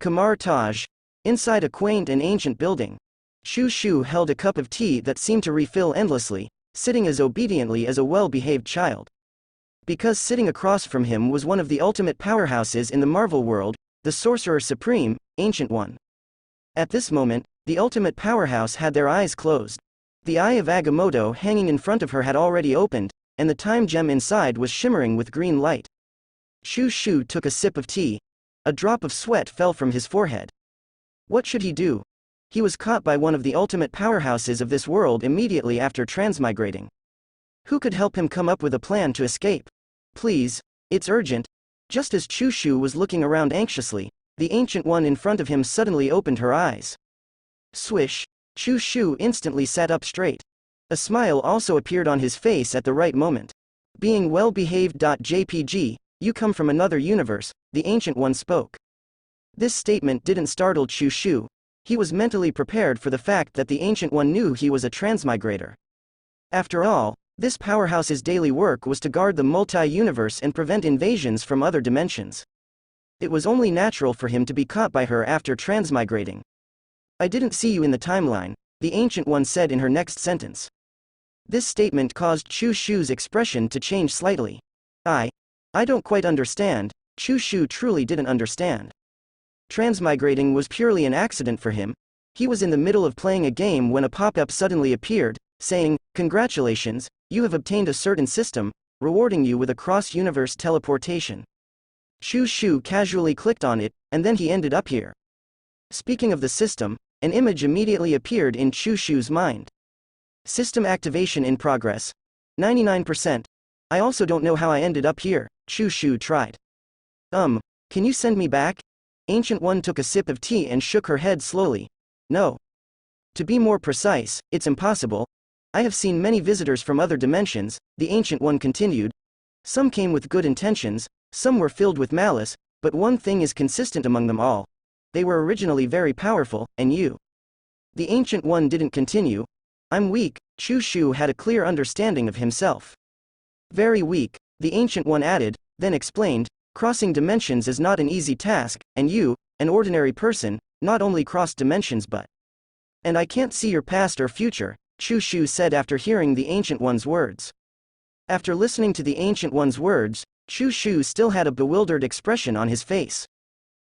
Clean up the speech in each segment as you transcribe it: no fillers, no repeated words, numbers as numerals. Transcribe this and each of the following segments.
Kamar Taj. Inside a quaint and ancient building. Shu Shu held a cup of tea that seemed to refill endlessly, sitting as obediently as a well-behaved child. Because sitting across from him was one of the ultimate powerhouses in the Marvel world, the Sorcerer Supreme, Ancient One. At this moment, the ultimate powerhouse had their eyes closed. The eye of Agamotto hanging in front of her had already opened, and the time gem inside was shimmering with green light. Shu Shu took a sip of tea. A drop of sweat fell from his forehead. What should he do? He was caught by one of the ultimate powerhouses of this world immediately after transmigrating. Who could help him come up with a plan to escape? Please, it's urgent. Just as Shu Shu was looking around anxiously, the Ancient One in front of him suddenly opened her eyes. Swish, Shu Shu instantly sat up straight. A smile also appeared on his face at the right moment. Being well-behaved. JPG, you come from another universe, the Ancient One spoke. This statement didn't startle Shu Shu. He was mentally prepared for the fact that the Ancient One knew he was a transmigrator. After all, this powerhouse's daily work was to guard the multi-universe and prevent invasions from other dimensions. It was only natural for him to be caught by her after transmigrating. I didn't see you in the timeline, the Ancient One said in her next sentence. This statement caused Shu Shu's expression to change slightly. I don't quite understand. Shu Shu truly didn't understand. Transmigrating was purely an accident for him. He was in the middle of playing a game when a pop-up suddenly appeared, saying, "Congratulations, you have obtained a certain system, rewarding you with a cross-universe teleportation." Shu Shu casually clicked on it, and then he ended up here. Speaking of the system, an image immediately appeared in Shu Shu's mind. System activation in progress. 99%. I also don't know how I ended up here, Shu Shu tried. Can you send me back? Ancient One took a sip of tea and shook her head slowly. No. To be more precise, it's impossible. I have seen many visitors from other dimensions, the Ancient One continued. Some came with good intentions, some were filled with malice, but one thing is consistent among them all. They were originally very powerful, and you. The Ancient One didn't continue. I'm weak. Shu Shu had a clear understanding of himself. Very weak, the Ancient One added, then explained, crossing dimensions is not an easy task, and you, an ordinary person, not only crossed dimensions but. And I can't see your past or future, Shu Shu said after hearing the Ancient One's words. After listening to the Ancient One's words, Shu Shu still had a bewildered expression on his face.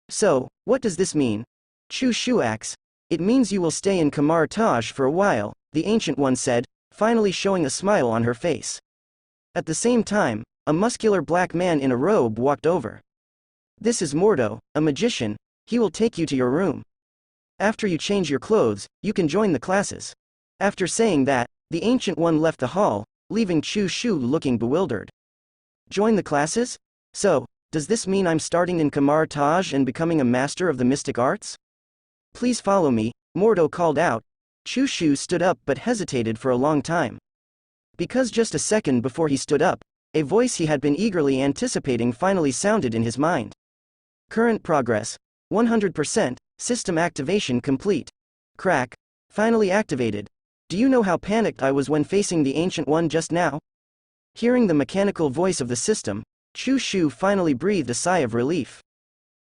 So, what does this mean? Shu Shu acts. It means you will stay in Kamar Taj for a while, the Ancient One said, finally showing a smile on her face. At the same time, a muscular black man in a robe walked over. This is Mordo, a magician. He will take you to your room. After you change your clothes, you can join the classes. After saying that, the Ancient One left the hall, leaving Shu Shu looking bewildered. Join the classes? So, does this mean I'm starting in Kamar Taj and becoming a master of the mystic arts? Please follow me, Mordo called out. Shu Shu stood up but hesitated for a long time. Because just a second before he stood up, a voice he had been eagerly anticipating finally sounded in his mind. Current progress. 100%, system activation complete. Crack. Finally activated. Do you know how panicked I was when facing the Ancient One just now? Hearing the mechanical voice of the system, Shu Shu finally breathed a sigh of relief.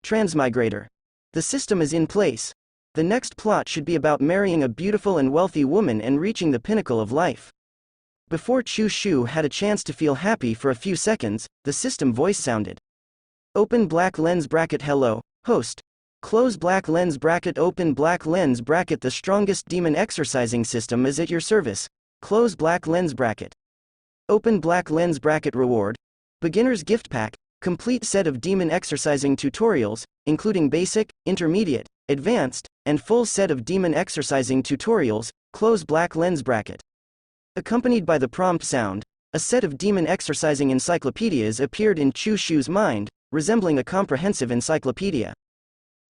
Transmigrator. The system is in place. The next plot should be about marrying a beautiful and wealthy woman and reaching the pinnacle of life. Before Shu Shu had a chance to feel happy for a few seconds, the system voice sounded. Open black lens bracket. Hello, host. Close black lens bracket. Open black lens bracket. The strongest demon exercising system is at your service. Close black lens bracket. Open black lens bracket. Reward. Beginner's gift pack. Complete set of demon exercising tutorials, including basic, intermediate, advanced, and full set of demon exercising tutorials. Close black lens bracket. Accompanied by the prompt sound, a set of demon exercising encyclopedias appeared in Shu Shu's mind, resembling a comprehensive encyclopedia.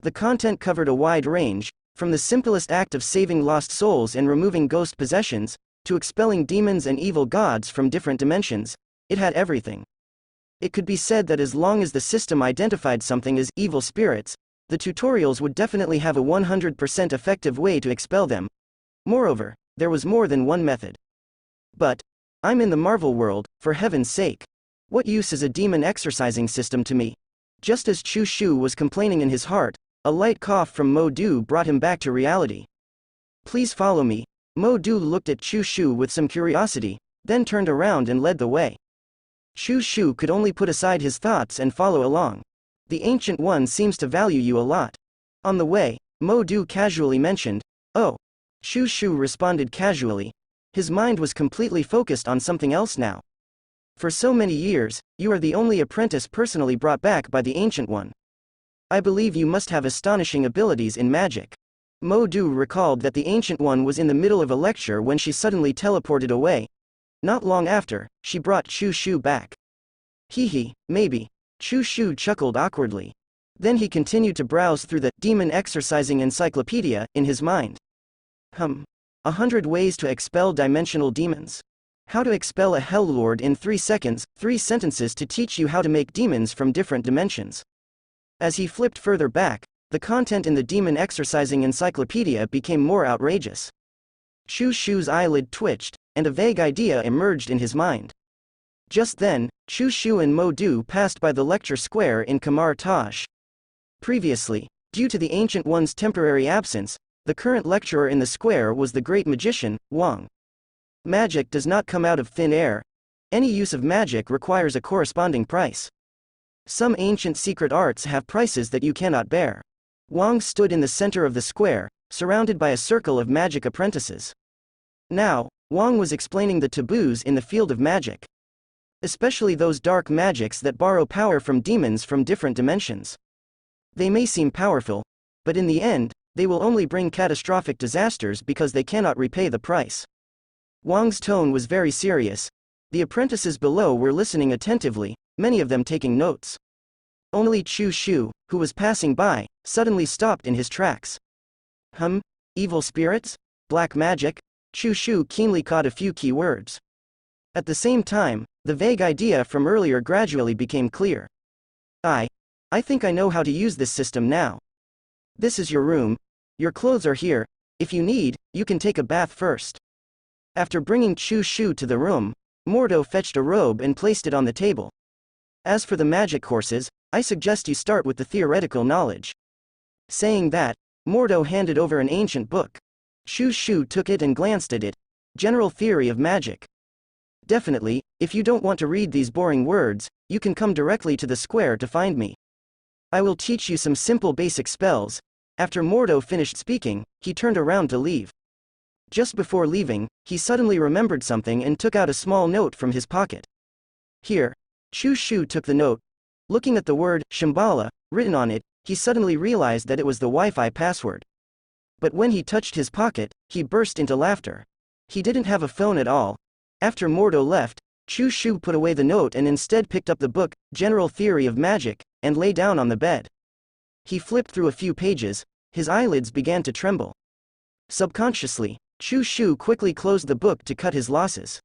The content covered a wide range, from the simplest act of saving lost souls and removing ghost possessions, to expelling demons and evil gods from different dimensions. It had everything. It could be said that as long as the system identified something as evil spirits, the tutorials would definitely have a 100% effective way to expel them. Moreover, there was more than one method. But I'm in the Marvel world, for heaven's sake. What use is a demon exercising system to me? Just as Shu Shu was complaining in his heart, A light cough from Mo Du brought him back to reality. Please follow me. Mo Du looked at Chu Shu with some curiosity, then turned around and led the way. Chu Shu could only put aside his thoughts and follow along. The Ancient One seems to value you a lot. On the way, Mo Du casually mentioned, "Oh." Chu Shu responded casually. His mind was completely focused on something else now. For so many years, you are the only apprentice personally brought back by the Ancient One. I believe you must have astonishing abilities in magic. Mo Du recalled that the Ancient One was in the middle of a lecture when she suddenly teleported away. Not long after, she brought Chu Shu back. Hee, maybe. Chu Shu chuckled awkwardly. Then he continued to browse through the Demon Exorcising Encyclopedia in his mind. 100 ways to expel dimensional demons. How to expel a Hell Lord in 3 seconds, 3 sentences to teach you how to make demons from different dimensions. As he flipped further back, the content in the Demon Exorcising Encyclopedia became more outrageous. Chu Shu's eyelid twitched, and a vague idea emerged in his mind. Just then, Chu Shu and Mo Du passed by the lecture square in Kamar Taj. Previously, due to the Ancient One's temporary absence, the current lecturer in the square was the great magician, Wang. Magic does not come out of thin air. Any use of magic requires a corresponding price. Some ancient secret arts have prices that you cannot bear. Wang stood in the center of the square, surrounded by a circle of magic apprentices. Now, Wang was explaining the taboos in the field of magic. Especially those dark magics that borrow power from demons from different dimensions. They may seem powerful, but in the end, they will only bring catastrophic disasters because they cannot repay the price. Wang's tone was very serious. The apprentices below were listening attentively, many of them taking notes. Only Chu Shu, who was passing by, suddenly stopped in his tracks. Evil spirits? Black magic? Chu Shu keenly caught a few key words. At the same time, the vague idea from earlier gradually became clear. I think I know how to use this system now. This is your room. Your clothes are here. If you need, you can take a bath first. After bringing Chu Shu to the room, Mordo fetched a robe and placed it on the table. As for the magic courses, I suggest you start with the theoretical knowledge. Saying that, Mordo handed over an ancient book. Chu Shu took it and glanced at it. General Theory of Magic. Definitely, if you don't want to read these boring words, you can come directly to the square to find me. I will teach you some simple basic spells. After Mordo finished speaking, he turned around to leave. Just before leaving, he suddenly remembered something and took out a small note from his pocket. Here. Chu Shu took the note. Looking at the word Shambhala written on it, he suddenly realized that it was the Wi-Fi password. But when he touched his pocket, he burst into laughter. He didn't have a phone at all. After Mordo left, Chu Shu put away the note and instead picked up the book, General Theory of Magic, and lay down on the bed. He flipped through a few pages. His eyelids began to tremble. Subconsciously, Chu Shu quickly closed the book to cut his losses.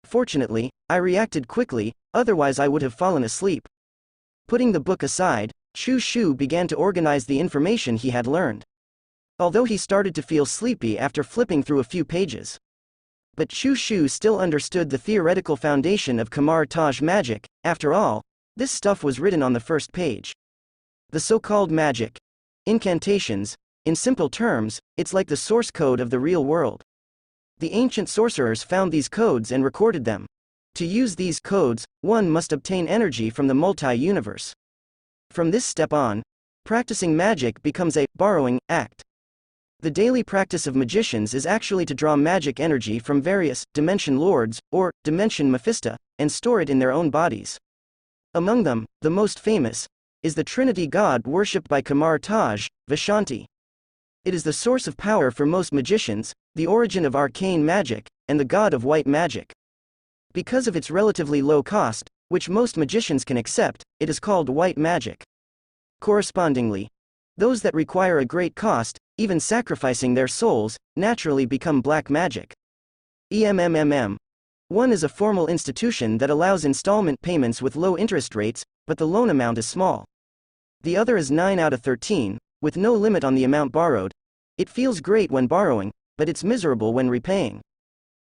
Fortunately, I reacted quickly, otherwise I would have fallen asleep. Putting the book aside, Chu Shu began to organize the information he had learned. Although he started to feel sleepy after flipping through a few pages. But Chu Shu still understood the theoretical foundation of Kamar Taj magic. After all, this stuff was written on the first page. The so-called magic. Incantations. In simple terms, it's like the source code of the real world. The ancient sorcerers found these codes and recorded them. To use these codes, one must obtain energy from the multi-universe. From this step on, practicing magic becomes a borrowing act. The daily practice of magicians is actually to draw magic energy from various dimension lords, or dimension Mephisto, and store it in their own bodies. Among them, the most famous, is the Trinity god worshipped by Kamar Taj, Vishanti. It is the source of power for most magicians, the origin of arcane magic, and the god of white magic. Because of its relatively low cost, which most magicians can accept, it is called white magic. Correspondingly, those that require a great cost, even sacrificing their souls, naturally become black magic. One is a formal institution that allows installment payments with low interest rates, but the loan amount is small. The other is 9 out of 13, with no limit on the amount borrowed. It feels great when borrowing, but it's miserable when repaying.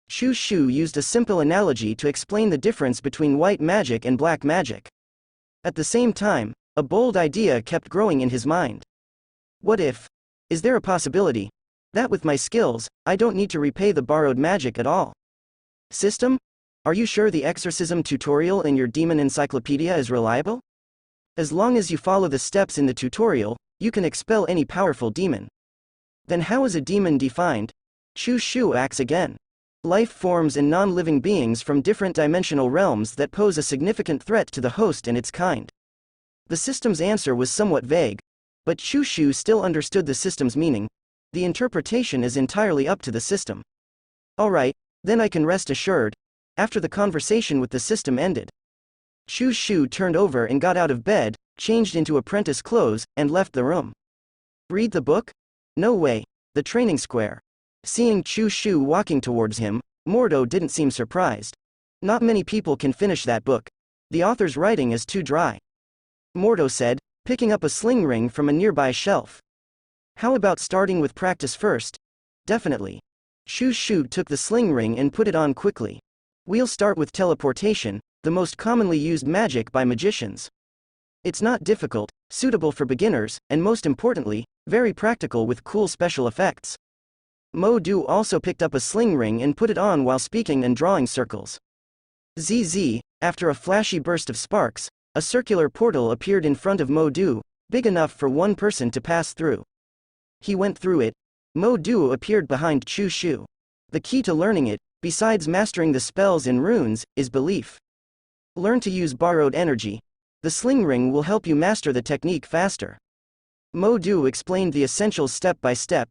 Chu Shu used a simple analogy to explain the difference between white magic and black magic. At the same time, a bold idea kept growing in his mind. What if? Is there a possibility that with my skills, I don't need to repay the borrowed magic at all? System? Are you sure the exorcism tutorial in your demon encyclopedia is reliable? As long as you follow the steps in the tutorial, you can expel any powerful demon. Then how is a demon defined? Shu asks again. Life forms and non-living beings from different dimensional realms that pose a significant threat to the host and its kind. The system's answer was somewhat vague, but Shu still understood the system's meaning. The interpretation is entirely up to the system. Alright, then I can rest assured. After the conversation with the system ended, Shu turned over and got out of bed, changed into apprentice clothes, and left the room. Read the book? No way. The training square. Seeing Shu walking towards him, Mordo didn't seem surprised. Not many people can finish that book. The author's writing is too dry. Mordo said, picking up a sling ring from a nearby shelf. How about starting with practice first? Definitely. Shu took the sling ring and put it on quickly. We'll start with teleportation, the most commonly used magic by magicians. It's not difficult, suitable for beginners, and most importantly, very practical with cool special effects. Mo-Du also picked up a sling ring and put it on while speaking and drawing circles. ZZ, after a flashy burst of sparks, a circular portal appeared in front of Mo-Du, big enough for one person to pass through. He went through it. Mo-Du appeared behind Shu. The key to learning it, besides mastering the spells and runes, is belief. Learn to use borrowed energy. The sling ring will help you master the technique faster. Mo-Du explained the essentials step by step.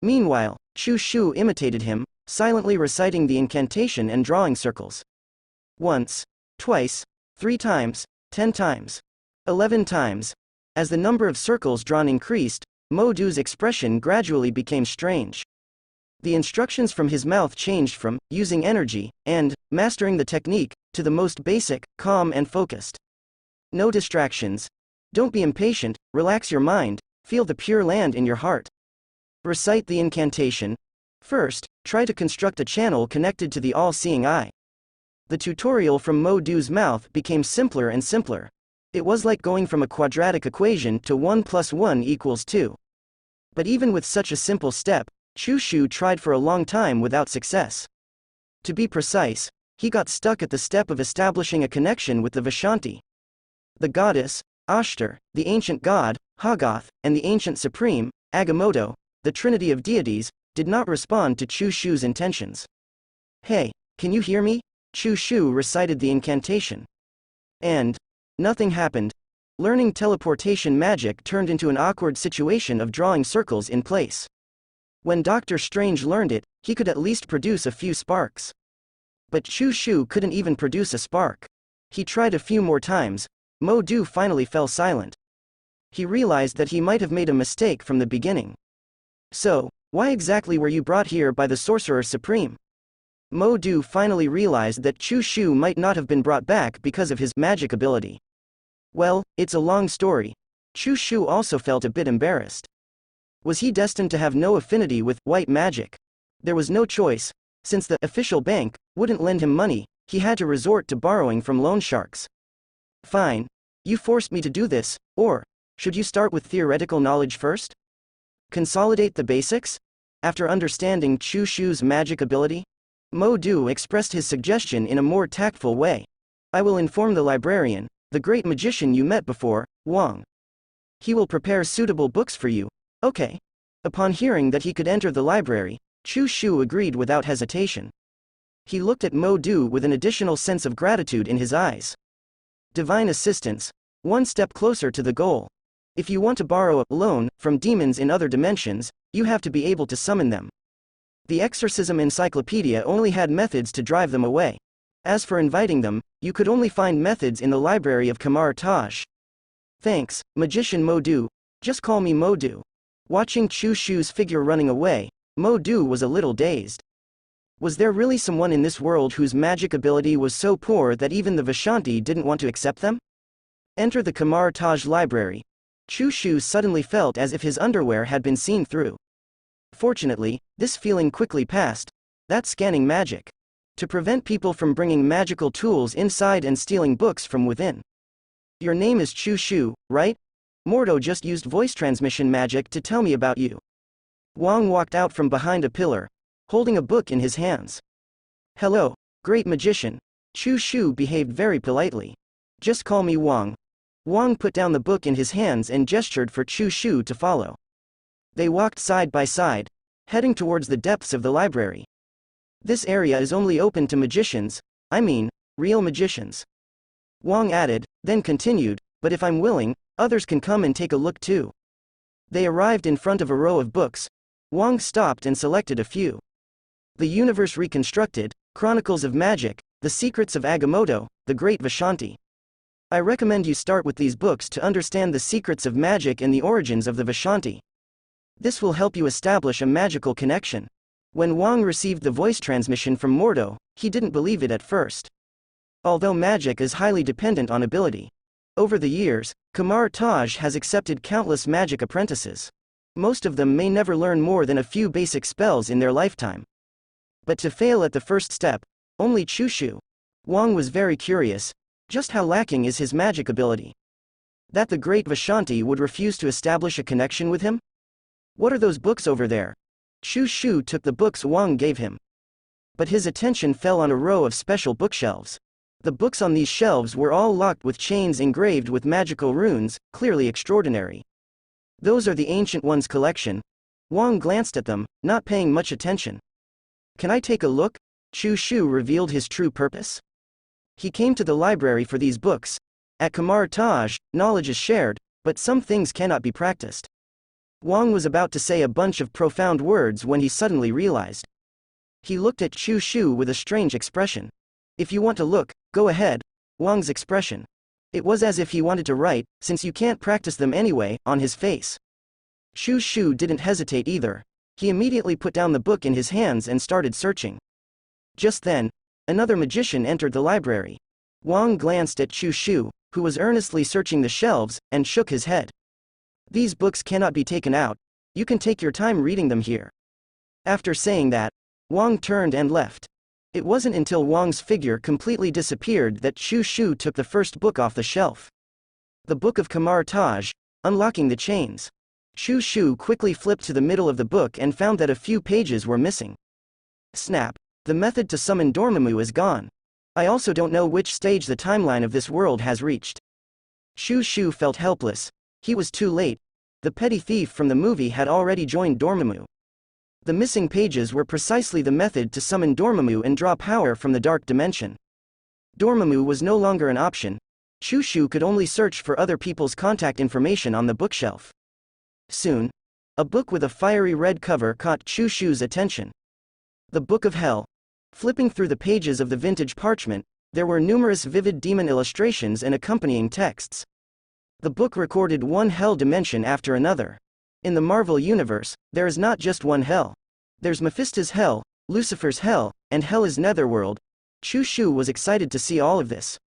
Meanwhile, Shu imitated him, silently reciting the incantation and drawing circles. Once, twice, 3 times, 10 times, 11 times. As the number of circles drawn increased, Mo-Du's expression gradually became strange. The instructions from his mouth changed from using energy and mastering the technique to the most basic, calm and focused. No distractions. Don't be impatient, relax your mind, feel the pure land in your heart. Recite the incantation. First, try to construct a channel connected to the all-seeing eye. The tutorial from Mo-Du's mouth became simpler and simpler. It was like going from a quadratic equation to 1 + 1 = 2. But even with such a simple step, Shu tried for a long time without success. To be precise, he got stuck at the step of establishing a connection with the Vishanti. The goddess, Ashtar, the ancient god, Haggoth, and the ancient supreme, Agamotto, the trinity of deities, did not respond to Shu's intentions. Hey, can you hear me? Shu recited the incantation. And nothing happened. Learning teleportation magic turned into an awkward situation of drawing circles in place. When Dr. Strange learned it, he could at least produce a few sparks. But Shu couldn't even produce a spark. He tried a few more times. Mo-Du finally fell silent. He realized that he might have made a mistake from the beginning. So, why exactly were you brought here by the Sorcerer Supreme? Mo-Du finally realized that Shu might not have been brought back because of his magic ability. Well, it's a long story. Shu also felt a bit embarrassed. Was he destined to have no affinity with white magic? There was no choice. Since the official bank wouldn't lend him money, he had to resort to borrowing from loan sharks. Fine. You forced me to do this, or should you start with theoretical knowledge first? Consolidate the basics? After understanding Shu's magic ability, Mo-Du expressed his suggestion in a more tactful way. I will inform the librarian, the great magician you met before, Wang. He will prepare suitable books for you. Okay. Upon hearing that he could enter the library, Shu agreed without hesitation. He looked at Mo-Du with an additional sense of gratitude in his eyes. Divine assistance. One step closer to the goal. If you want to borrow a loan from demons in other dimensions, you have to be able to summon them. The exorcism encyclopedia only had methods to drive them away. As for inviting them, you could only find methods in the library of Kamar Taj. Thanks, Magician Mo-Du. Just call me Mo-Du. Watching Shu's figure running away, Mo-Du was a little dazed. Was there really someone in this world whose magic ability was so poor that even the Vishanti didn't want to accept them? Enter the Kamar Taj library. Shu suddenly felt as if his underwear had been seen through. Fortunately, this feeling quickly passed. That's scanning magic. To prevent people from bringing magical tools inside and stealing books from within. Your name is Shu, right? Mordo just used voice transmission magic to tell me about you. Wang walked out from behind a pillar, holding a book in his hands. Hello, great magician. Chu Shu behaved very politely. Just call me Wang. Wang put down the book in his hands and gestured for Chu Shu to follow. They walked side by side, heading towards the depths of the library. This area is only open to magicians, I mean, real magicians. Wang added, then continued, but if I'm willing, others can come and take a look too. They arrived in front of a row of books. Wang stopped and selected a few. The Universe Reconstructed, Chronicles of Magic, The Secrets of Agamotto, The Great Vishanti. I recommend you start with these books to understand the secrets of magic and the origins of the Vishanti. This will help you establish a magical connection. When Wang received the voice transmission from Mordo, he didn't believe it at first. Although magic is highly dependent on ability. Over the years, Kamar Taj has accepted countless magic apprentices. Most of them may never learn more than a few basic spells in their lifetime. But to fail at the first step, only Chu Shu. Wang was very curious, just how lacking is his magic ability? That the great Vishanti would refuse to establish a connection with him? What are those books over there? Chu Shu took the books Wang gave him. But his attention fell on a row of special bookshelves. The books on these shelves were all locked with chains engraved with magical runes, clearly extraordinary. Those are the Ancient Ones collection. Wang glanced at them, not paying much attention. Can I take a look? Chu Shu revealed his true purpose. He came to the library for these books. At Kamar Taj, knowledge is shared, but some things cannot be practiced. Wang was about to say a bunch of profound words when he suddenly realized. He looked at Chu Shu with a strange expression. If you want to look, go ahead. Wang's expression. It was as if he wanted to write, since you can't practice them anyway, on his face. Chu Shu didn't hesitate either. He immediately put down the book in his hands and started searching. Just then, another magician entered the library. Wang glanced at Chu Shu, who was earnestly searching the shelves, and shook his head. These books cannot be taken out. You can take your time reading them here. After saying that, Wang turned and left. It wasn't until Wang's figure completely disappeared that Chu Shu took the first book off the shelf. The Book of Kamar Taj, Unlocking the Chains. Chu Shu quickly flipped to the middle of the book and found that a few pages were missing. Snap. The method to summon Dormammu is gone. I also don't know which stage the timeline of this world has reached. Chu Shu felt helpless. He was too late. The petty thief from the movie had already joined Dormammu. The missing pages were precisely the method to summon Dormammu and draw power from the dark dimension. Dormammu was no longer an option. Chu Shu could only search for other people's contact information on the bookshelf. Soon, a book with a fiery red cover caught Chu Shu's attention. The Book of Hell. Flipping through the pages of the vintage parchment, there were numerous vivid demon illustrations and accompanying texts. The book recorded one hell dimension after another. In the Marvel Universe, there is not just one hell. There's Mephisto's hell, Lucifer's hell, and Hela's netherworld. Chu Shu was excited to see all of this.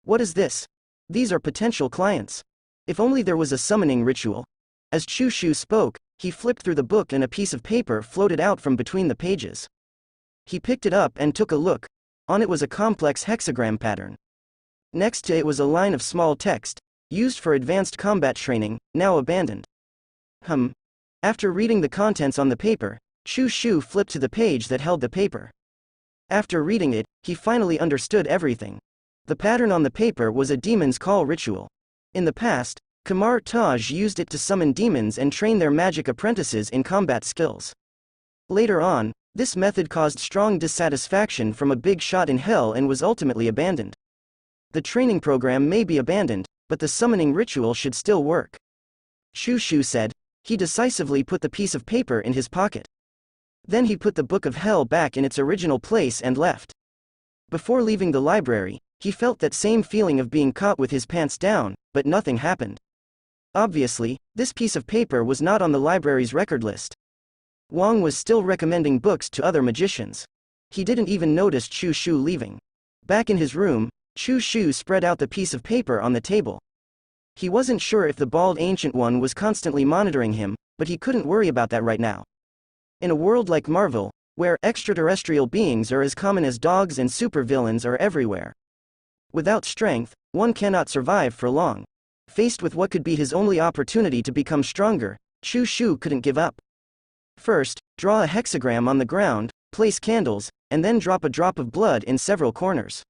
What is this? These are potential clients. If only there was a summoning ritual. As Chu Shu spoke, he flipped through the book and a piece of paper floated out from between the pages. He picked it up and took a look. On it was a complex hexagram pattern. Next to it was a line of small text, used for advanced combat training, now abandoned. After reading the contents on the paper, Chu Shu flipped to the page that held the paper. After reading it, he finally understood everything. The pattern on the paper was a demon's call ritual. In the past, Kamar Taj used it to summon demons and train their magic apprentices in combat skills. Later on, this method caused strong dissatisfaction from a big shot in hell and was ultimately abandoned. The training program may be abandoned, but the summoning ritual should still work. Chu Shu said. He decisively put the piece of paper in his pocket. Then he put the Book of Hell back in its original place and left. Before leaving the library, he felt that same feeling of being caught with his pants down, but nothing happened. Obviously, this piece of paper was not on the library's record list. Wang was still recommending books to other magicians. He didn't even notice Chu Shu leaving. Back in his room, Chu Shu spread out the piece of paper on the table. He wasn't sure if the bald ancient one was constantly monitoring him, but he couldn't worry about that right now. In a world like Marvel, where extraterrestrial beings are as common as dogs and supervillains are everywhere. Without strength, one cannot survive for long. Faced with what could be his only opportunity to become stronger, Shu Shu couldn't give up. First, draw a hexagram on the ground, place candles, and then drop a drop of blood in several corners.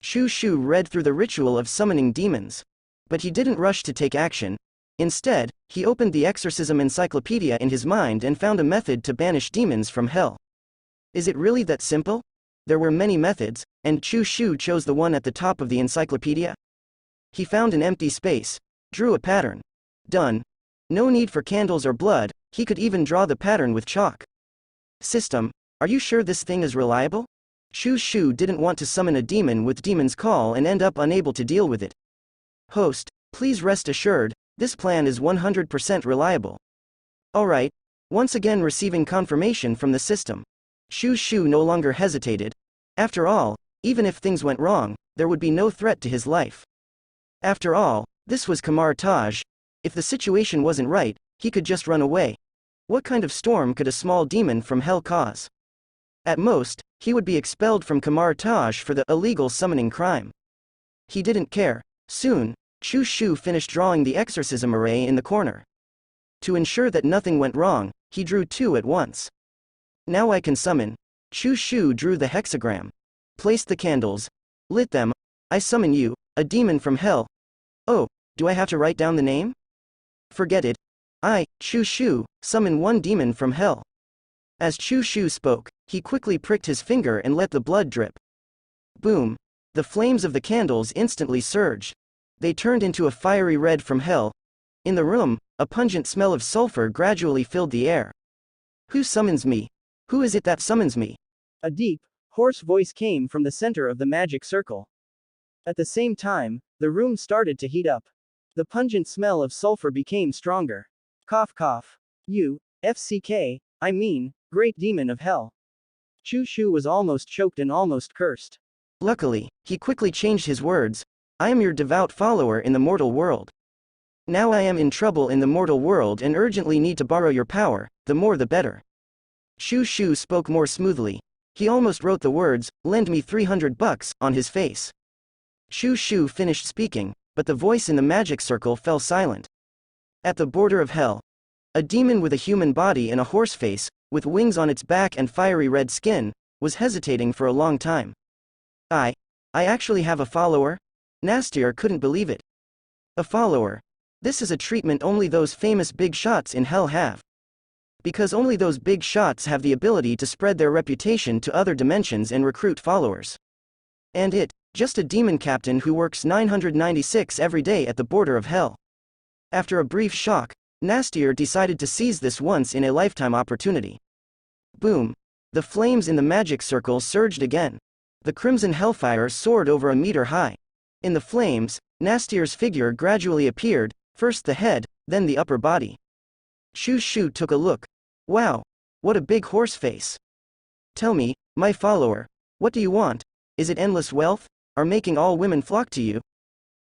Shu Shu read through the ritual of summoning demons. But he didn't rush to take action. Instead, he opened the exorcism encyclopedia in his mind and found a method to banish demons from hell. Is it really that simple? There were many methods, and Shu Shu chose the one at the top of the encyclopedia. He found an empty space, drew a pattern. Done. No need for candles or blood, he could even draw the pattern with chalk. System, are you sure this thing is reliable? Shu Shu didn't want to summon a demon with Demon's Call and end up unable to deal with it. Host, please rest assured, this plan is 100% reliable. Alright. Once again receiving confirmation from the system. Shu Shu no longer hesitated. After all, even if things went wrong, there would be no threat to his life. After all, this was Kamar Taj. If the situation wasn't right, he could just run away. What kind of storm could a small demon from hell cause? At most, he would be expelled from Kamar Taj for the illegal summoning crime. He didn't care. Soon, Shu Shu finished drawing the exorcism array in the corner. To ensure that nothing went wrong, he drew two at once. Now I can summon. Shu Shu drew the hexagram. Placed the candles. Lit them. I summon you, a demon from hell. Oh, do I have to write down the name? Forget it. I, Shu Shu, summon one demon from hell. As Shu Shu spoke, he quickly pricked his finger and let the blood drip. Boom. The flames of the candles instantly surged. They turned into a fiery red from hell. In the room, a pungent smell of sulfur gradually filled the air. Who summons me? Who is it that summons me? A deep, hoarse voice came from the center of the magic circle. At the same time, the room started to heat up. The pungent smell of sulfur became stronger. Cough cough. You, FCK, I mean, great demon of hell. Shu Shu was almost choked and almost cursed. Luckily, he quickly changed his words. I am your devout follower in the mortal world. Now I am in trouble in the mortal world and urgently need to borrow your power, the more the better. Shu Shu spoke more smoothly. He almost wrote the words, lend me $300, on his face. Shu Shu finished speaking, but the voice in the magic circle fell silent. At the border of hell, a demon with a human body and a horse face, with wings on its back and fiery red skin, was hesitating for a long time. I actually have a follower? Nastier couldn't believe it. A follower. This is a treatment only those famous big shots in hell have. Because only those big shots have the ability to spread their reputation to other dimensions and recruit followers. And just a demon captain who works 996 every day at the border of hell. After a brief shock, Nastier decided to seize this once-in-a-lifetime opportunity. Boom. The flames in the magic circle surged again. The crimson hellfire soared over a meter high. In the flames, Nastier's figure gradually appeared, first the head, then the upper body. Shu Shu took a look. Wow. What a big horse face. Tell me, my follower, what do you want? Is it endless wealth? Or making all women flock to you?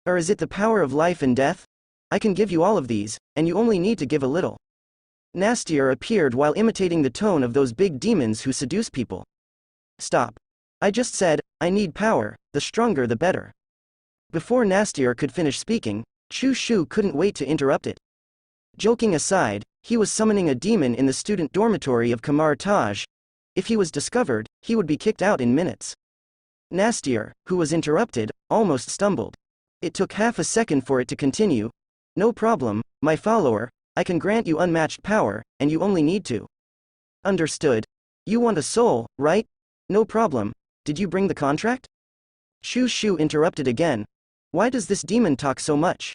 Or is it the power of life and death? I can give you all of these, and you only need to give a little. Nastier appeared while imitating the tone of those big demons who seduce people. Stop. I just said, I need power, the stronger the better. Before Nastier could finish speaking, Shu Shu couldn't wait to interrupt it. Joking aside, he was summoning a demon in the student dormitory of Kamar Taj. If he was discovered, he would be kicked out in minutes. Nastier, who was interrupted, almost stumbled. It took half a second for it to continue. No problem, my follower, I can grant you unmatched power, and you only need to. Understood. You want a soul, right? No problem. Did you bring the contract? Shu Shu interrupted again. Why does this demon talk so much?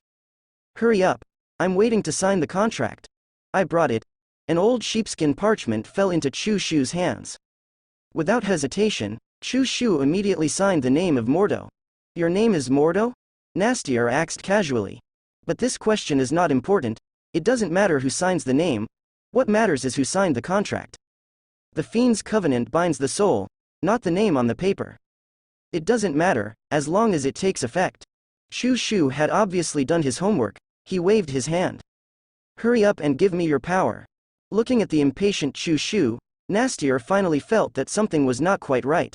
Hurry up. I'm waiting to sign the contract. I brought it. An old sheepskin parchment fell into Shu Shu's hands. Without hesitation, Shu Shu immediately signed the name of Mordo. Your name is Mordo? Nastier asked casually. But this question is not important. It doesn't matter who signs the name. What matters is who signed the contract. The Fiend's covenant binds the soul, not the name on the paper. It doesn't matter, as long as it takes effect. Shu Shu had obviously done his homework. He waved his hand. Hurry up and give me your power. Looking at the impatient Shu Shu, Nastier finally felt that something was not quite right.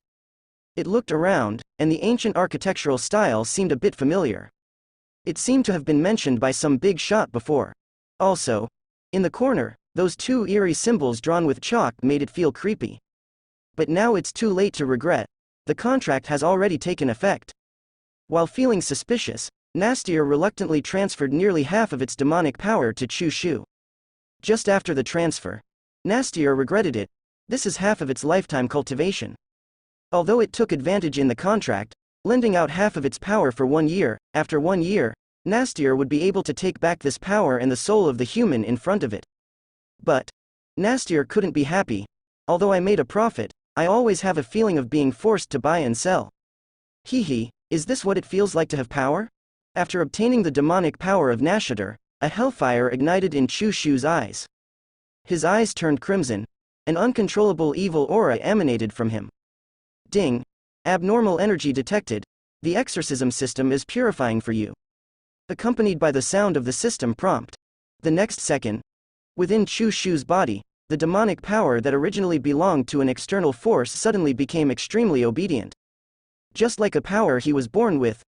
It looked around, and the ancient architectural style seemed a bit familiar. It seemed to have been mentioned by some big shot before. Also, in the corner, those two eerie symbols drawn with chalk made it feel creepy. But now it's too late to regret. The contract has already taken effect. While feeling suspicious, Nastier reluctantly transferred nearly half of its demonic power to Chushu. Just after the transfer, Nastier regretted it. This is half of its lifetime cultivation. Although it took advantage in the contract, lending out half of its power for 1 year, after 1 year, Nastier would be able to take back this power and the soul of the human in front of it. But Nastier couldn't be happy. Although I made a profit, I always have a feeling of being forced to buy and sell. Hehe, is this what it feels like to have power? After obtaining the demonic power of Nashider, a hellfire ignited in Chushu's eyes. His eyes turned crimson. An uncontrollable evil aura emanated from him. Ding. Abnormal energy detected. The exorcism system is purifying for you. Accompanied by the sound of the system prompt. The next second, within Chushu's body, the demonic power that originally belonged to an external force suddenly became extremely obedient. Just like a power he was born with.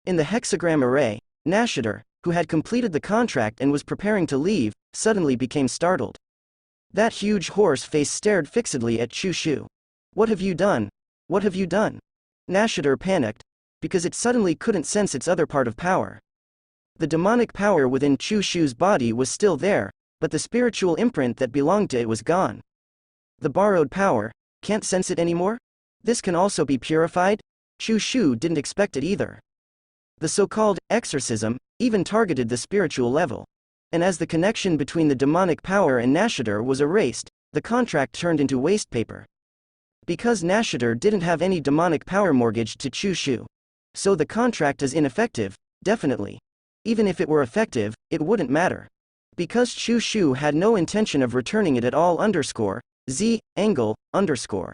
In the hexagram array, Nashider, who had completed the contract and was preparing to leave, suddenly became startled. That huge horse face stared fixedly at Chushu. What have you done? What have you done? Nashider panicked, because it suddenly couldn't sense its other part of power. The demonic power within Chushu's body was still there, but the spiritual imprint that belonged to it was gone. The borrowed power, can't sense it anymore? This can also be purified? Chushu didn't expect it either. The so-called exorcism even targeted the spiritual level. And as the connection between the demonic power and Nashider was erased, the contract turned into waste paper. Because Nashider didn't have any demonic power mortgaged to Chushu. So the contract is ineffective, definitely. Even if it were effective, it wouldn't matter. Because Chushu had no intention of returning it at all _Z, angle, _.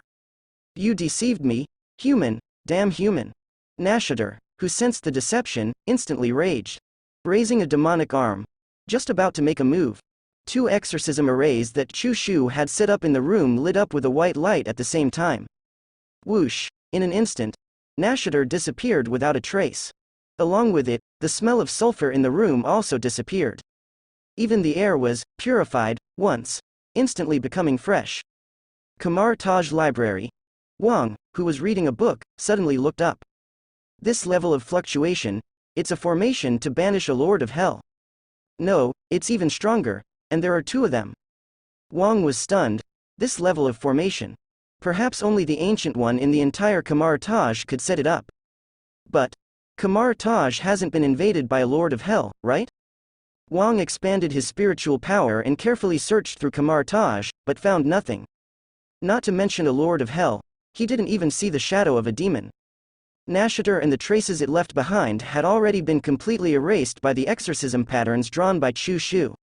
You deceived me, human, damn human. Nashider, who sensed the deception, instantly raged. Raising a demonic arm. Just about to make a move. 2 exorcism arrays that Chushu had set up in the room lit up with a white light at the same time. Whoosh! In an instant, Nashider disappeared without a trace. Along with it, the smell of sulfur in the room also disappeared. Even the air was purified, once, instantly becoming fresh. Kamar Taj Library. Wang, who was reading a book, suddenly looked up. This level of fluctuation, it's a formation to banish a lord of hell. No, it's even stronger, and there are 2 of them. Wang was stunned. This level of formation. Perhaps only the ancient one in the entire Kamar Taj could set it up. But Kamar Taj hasn't been invaded by a lord of hell, right? Wang expanded his spiritual power and carefully searched through Kamar Taj, but found nothing. Not to mention a lord of hell, he didn't even see the shadow of a demon. Nashider and the traces it left behind had already been completely erased by the exorcism patterns drawn by Chushu.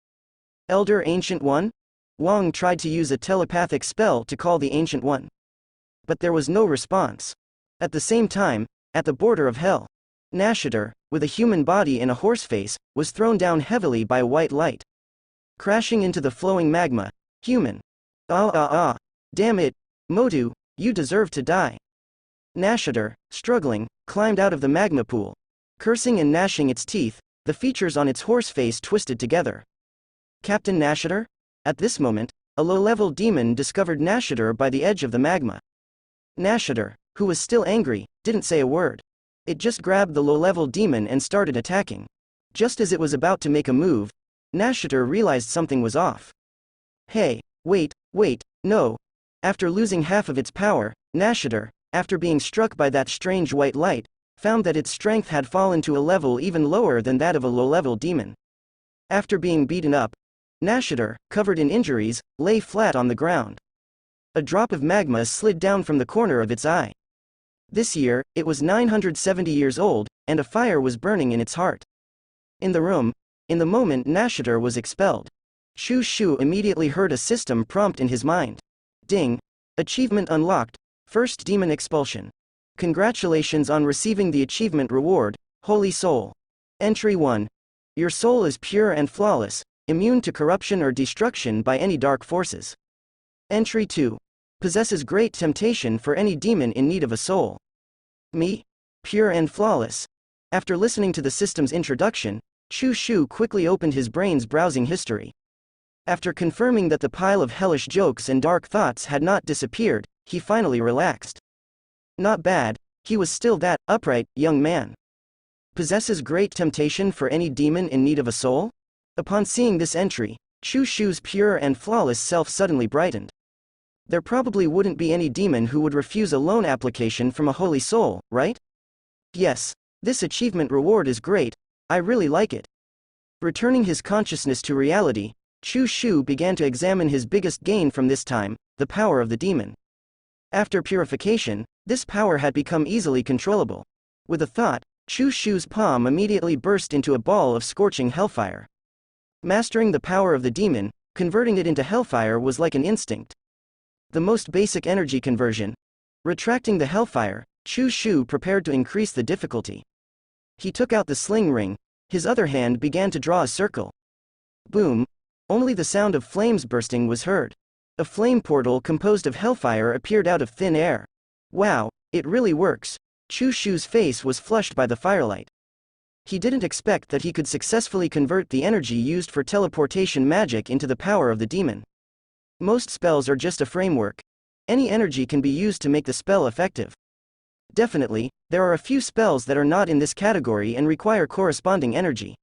Elder Ancient One? Wang tried to use a telepathic spell to call the Ancient One. But there was no response. At the same time, at the border of hell, Nashider, with a human body and a horse face, was thrown down heavily by a white light. Crashing into the flowing magma. Human. Damn it, Motu, you deserve to die. Nashider, struggling, climbed out of the magma pool. Cursing and gnashing its teeth, the features on its horse face twisted together. Captain Nashider? At this moment, a low-level demon discovered Nashider by the edge of the magma. Nashider, who was still angry, didn't say a word. It just grabbed the low-level demon and started attacking. Just as it was about to make a move, Nashider realized something was off. Hey, wait, no. After losing half of its power, Nashider, after being struck by that strange white light, found that its strength had fallen to a level even lower than that of a low-level demon. After being beaten up, Nashider, covered in injuries, lay flat on the ground. A drop of magma slid down from the corner of its eye. This year, it was 970 years old, and a fire was burning in its heart. In the room, in the moment Nashider was expelled, Chushu immediately heard a system prompt in his mind. Ding! Achievement unlocked. First demon expulsion. Congratulations on receiving the achievement reward, Holy Soul. Entry 1. Your soul is pure and flawless, immune to corruption or destruction by any dark forces. Entry 2. Possesses great temptation for any demon in need of a soul. Me? Pure and flawless. After listening to the system's introduction, Chu Shu quickly opened his brain's browsing history. After confirming that the pile of hellish jokes and dark thoughts had not disappeared, he finally relaxed. Not bad, he was still that upright young man. Possesses great temptation for any demon in need of a soul? Upon seeing this entry, Chu Shu's pure and flawless self suddenly brightened. There probably wouldn't be any demon who would refuse a loan application from a holy soul, right? Yes, this achievement reward is great, I really like it. Returning his consciousness to reality, Chu Shu began to examine his biggest gain from this time, the power of the demon. After purification, this power had become easily controllable. With a thought, Chu Shu's palm immediately burst into a ball of scorching hellfire. Mastering the power of the demon, converting it into hellfire was like an instinct. The most basic energy conversion. Retracting the hellfire, Chu Shu prepared to increase the difficulty. He took out the sling ring, his other hand began to draw a circle. Boom! Only the sound of flames bursting was heard. A flame portal composed of hellfire appeared out of thin air. Wow, it really works. Chu Shu's face was flushed by the firelight. He didn't expect that he could successfully convert the energy used for teleportation magic into the power of the demon. Most spells are just a framework. Any energy can be used to make the spell effective. Definitely, there are a few spells that are not in this category and require corresponding energy.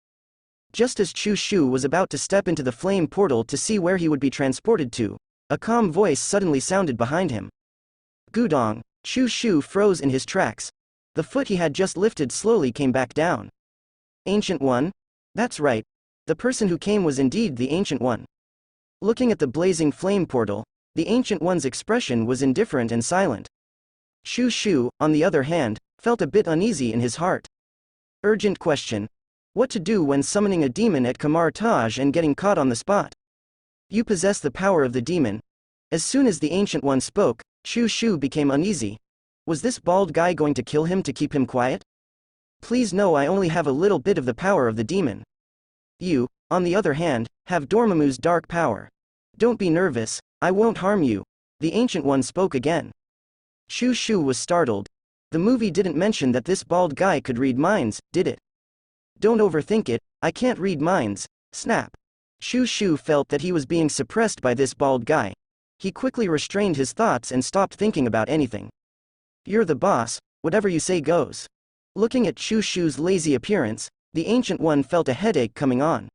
Just as Chu Shu was about to step into the flame portal to see where he would be transported to, a calm voice suddenly sounded behind him. Gudong! Chu Shu froze in his tracks. The foot he had just lifted slowly came back down. Ancient One? That's right. The person who came was indeed the Ancient One. Looking at the blazing flame portal, the Ancient One's expression was indifferent and silent. Chu Shu, on the other hand, felt a bit uneasy in his heart. Urgent question. What to do when summoning a demon at Kamar Taj and getting caught on the spot? You possess the power of the demon. As soon as the Ancient One spoke, Chu Shu became uneasy. Was this bald guy going to kill him to keep him quiet? Please no, I only have a little bit of the power of the demon. You, on the other hand, have Dormammu's dark power. Don't be nervous, I won't harm you. The Ancient One spoke again. Chu Shu was startled. The movie didn't mention that this bald guy could read minds, did it? Don't overthink it, I can't read minds. Snap. Chu Shu felt that he was being suppressed by this bald guy. He quickly restrained his thoughts and stopped thinking about anything. You're the boss, whatever you say goes. Looking at Chu Shu's lazy appearance, the Ancient One felt a headache coming on.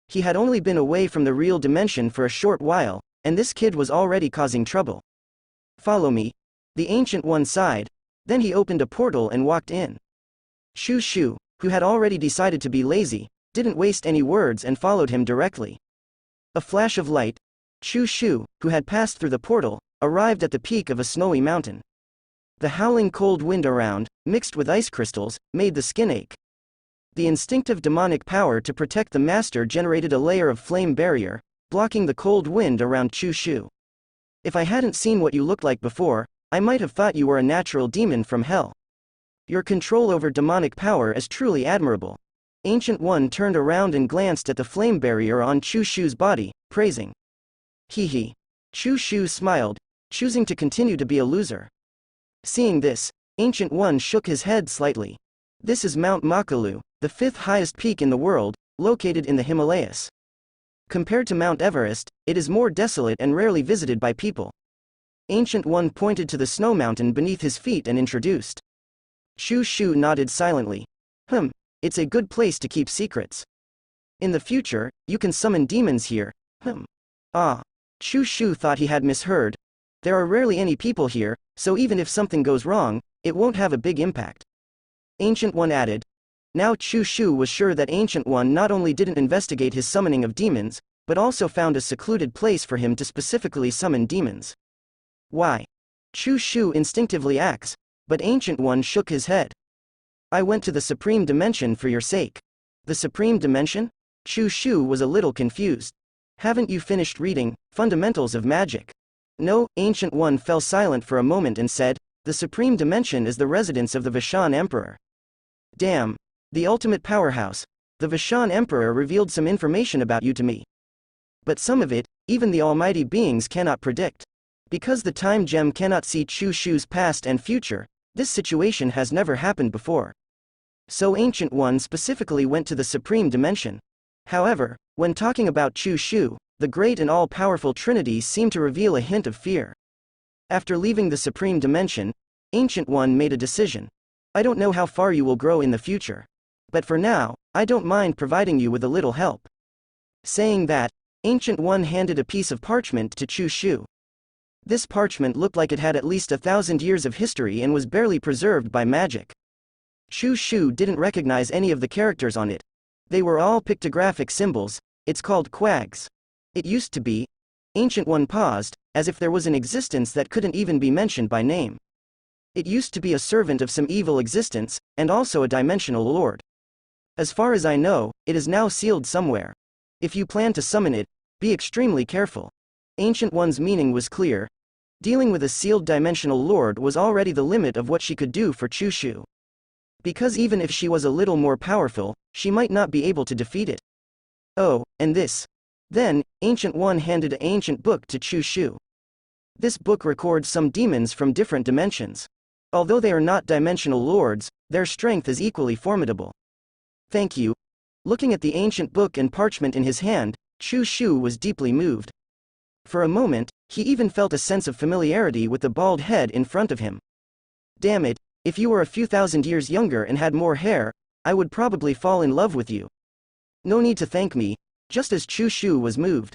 He had only been away from the real dimension for a short while, and this kid was already causing trouble. Follow me. The Ancient One sighed, then he opened a portal and walked in. Chu Shu, who had already decided to be lazy, didn't waste any words and followed him directly. A flash of light. Chu Shu, who had passed through the portal, arrived at the peak of a snowy mountain. The howling cold wind around, mixed with ice crystals, made the skin ache. The instinctive demonic power to protect the master generated a layer of flame barrier, blocking the cold wind around Chu Shu. If I hadn't seen what you looked like before, I might have thought you were a natural demon from hell. Your control over demonic power is truly admirable. Ancient One turned around and glanced at the flame barrier on Chu Shu's body, praising. Hee. Chu Shu smiled, choosing to continue to be a loser. Seeing this, Ancient One shook his head slightly. This is Mount Makalu, the fifth highest peak in the world, located in the Himalayas. Compared to Mount Everest, it is more desolate and rarely visited by people. Ancient One pointed to the snow mountain beneath his feet and introduced. Chu Shu nodded silently. It's a good place to keep secrets. In the future, you can summon demons here. Chu Shu thought he had misheard. There are rarely any people here, so even if something goes wrong, it won't have a big impact. Ancient One added. Now Chu Shu was sure that Ancient One not only didn't investigate his summoning of demons, but also found a secluded place for him to specifically summon demons. Why? Chu Shu instinctively asked, but Ancient One shook his head. I went to the Supreme Dimension for your sake. The Supreme Dimension? Chu Shu was a little confused. Haven't you finished reading Fundamentals of Magic? No, Ancient One fell silent for a moment and said, the Supreme Dimension is the residence of the Vishan Emperor. Damn. The ultimate powerhouse. The Vishan Emperor revealed some information about you to me. But some of it, even the almighty beings cannot predict. Because the time gem cannot see Chu Shu's past and future, this situation has never happened before. So Ancient One specifically went to the Supreme Dimension. However, when talking about Chu Shu, the great and all-powerful Trinity seemed to reveal a hint of fear. After leaving the Supreme Dimension, Ancient One made a decision. I don't know how far you will grow in the future. But for now, I don't mind providing you with a little help. Saying that, Ancient One handed a piece of parchment to Chu Shu. This parchment looked like it had at least 1,000 years of history and was barely preserved by magic. Chu Shu didn't recognize any of the characters on it. They were all pictographic symbols. It's called quags. It used to be. Ancient One paused, as if there was an existence that couldn't even be mentioned by name. It used to be a servant of some evil existence, and also a dimensional lord. As far as I know, it is now sealed somewhere. If you plan to summon it, be extremely careful. Ancient One's meaning was clear. Dealing with a sealed dimensional lord was already the limit of what she could do for Chu Shu. Because even if she was a little more powerful, she might not be able to defeat it. Oh, and this. Then, Ancient One handed an ancient book to Chu Shu. This book records some demons from different dimensions. Although they are not dimensional lords, their strength is equally formidable. Thank you. Looking at the ancient book and parchment in his hand, Chu Shu was deeply moved. For a moment, he even felt a sense of familiarity with the bald head in front of him. Damn it, if you were a few thousand years younger and had more hair, I would probably fall in love with you. No need to thank me. Just as Chu Shu was moved.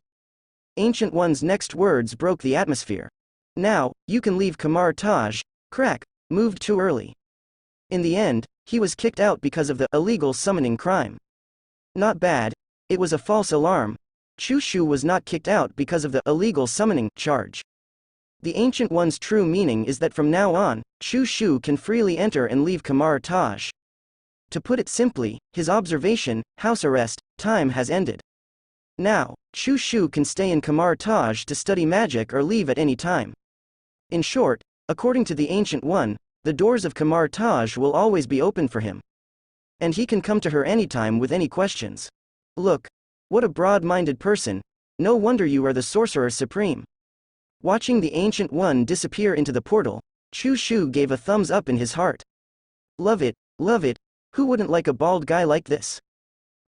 Ancient One's next words broke the atmosphere. Now, you can leave Kamar Taj. Crack, moved too early. In the end, he was kicked out because of the illegal summoning crime. Not bad, it was a false alarm. Chu Shu was not kicked out because of the illegal summoning charge. The Ancient One's true meaning is that from now on, Chu Shu can freely enter and leave Kamar Taj. To put it simply, his observation, house arrest, time has ended. Now, Chu Shu can stay in Kamar Taj to study magic or leave at any time. In short, according to the Ancient One, the doors of Kamar Taj will always be open for him. And he can come to her anytime with any questions. Look, what a broad-minded person. No wonder you are the Sorcerer Supreme. Watching the Ancient One disappear into the portal, Chu Shu gave a thumbs up in his heart. Love it, love it. Who wouldn't like a bald guy like this?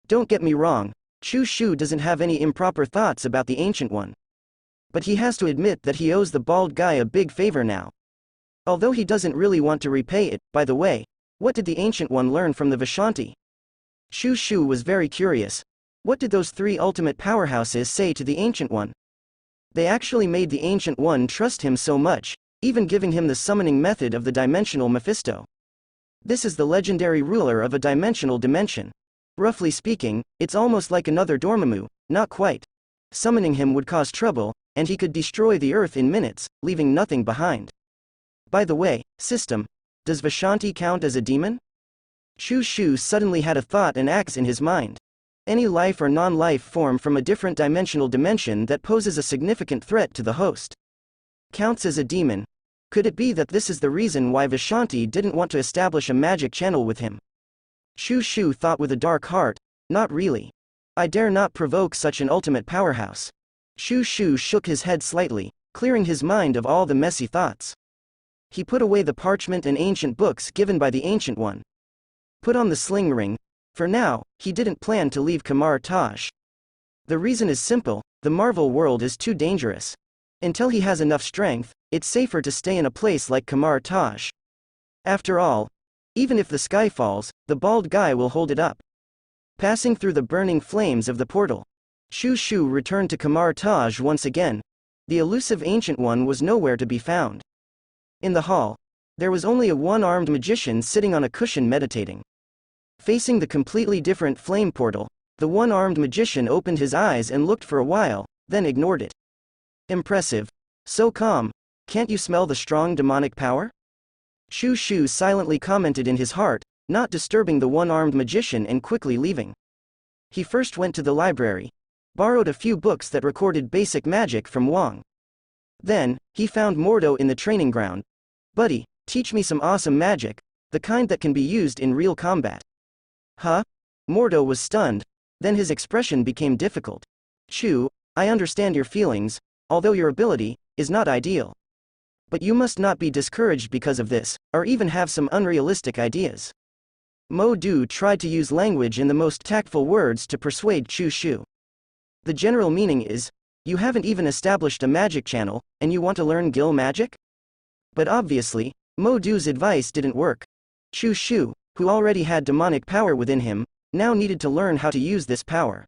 Don't get me wrong. Chu Shu doesn't have any improper thoughts about the Ancient One. But he has to admit that he owes the bald guy a big favor now. Although he doesn't really want to repay it. By the way, what did the Ancient One learn from the Vishanti? Chu Shu was very curious. What did those three ultimate powerhouses say to the Ancient One? They actually made the Ancient One trust him so much, even giving him the summoning method of the dimensional Mephisto. This is the legendary ruler of a dimensional dimension. Roughly speaking, it's almost like another Dormammu, not quite. Summoning him would cause trouble, and he could destroy the earth in minutes, leaving nothing behind. By the way, system, does Vishanti count as a demon? Chu Shu suddenly had a thought and acts in his mind. Any life or non-life form from a different dimensional dimension that poses a significant threat to the host counts as a demon. Could it be that this is the reason why Vishanti didn't want to establish a magic channel with him? Chu Shu thought with a dark heart, not really. I dare not provoke such an ultimate powerhouse. Chu Shu shook his head slightly, clearing his mind of all the messy thoughts. He put away the parchment and ancient books given by the Ancient One. Put on the sling ring. For now, he didn't plan to leave Kamar Taj. The reason is simple, the Marvel world is too dangerous. Until he has enough strength, it's safer to stay in a place like Kamar Taj. After all, even if the sky falls, the bald guy will hold it up. Passing through the burning flames of the portal, Chu Shu returned to Kamar Taj once again. The elusive Ancient One was nowhere to be found. In the hall, there was only a one-armed magician sitting on a cushion meditating. Facing the completely different flame portal, the one-armed magician opened his eyes and looked for a while, then ignored it. Impressive. So calm. Can't you smell the strong demonic power? Chu Shu silently commented in his heart, not disturbing the one-armed magician and quickly leaving. He first went to the library, borrowed a few books that recorded basic magic from Wang. Then, he found Mordo in the training ground. Buddy, teach me some awesome magic, the kind that can be used in real combat. Huh? Mordo was stunned, then his expression became difficult. Chu, I understand your feelings, although your ability is not ideal. But you must not be discouraged because of this, or even have some unrealistic ideas. Mo Du tried to use language in the most tactful words to persuade Chu Shu. The general meaning is, you haven't even established a magic channel, and you want to learn guild magic? But obviously, Mo Du's advice didn't work. Chu Shu, who already had demonic power within him, now needed to learn how to use this power.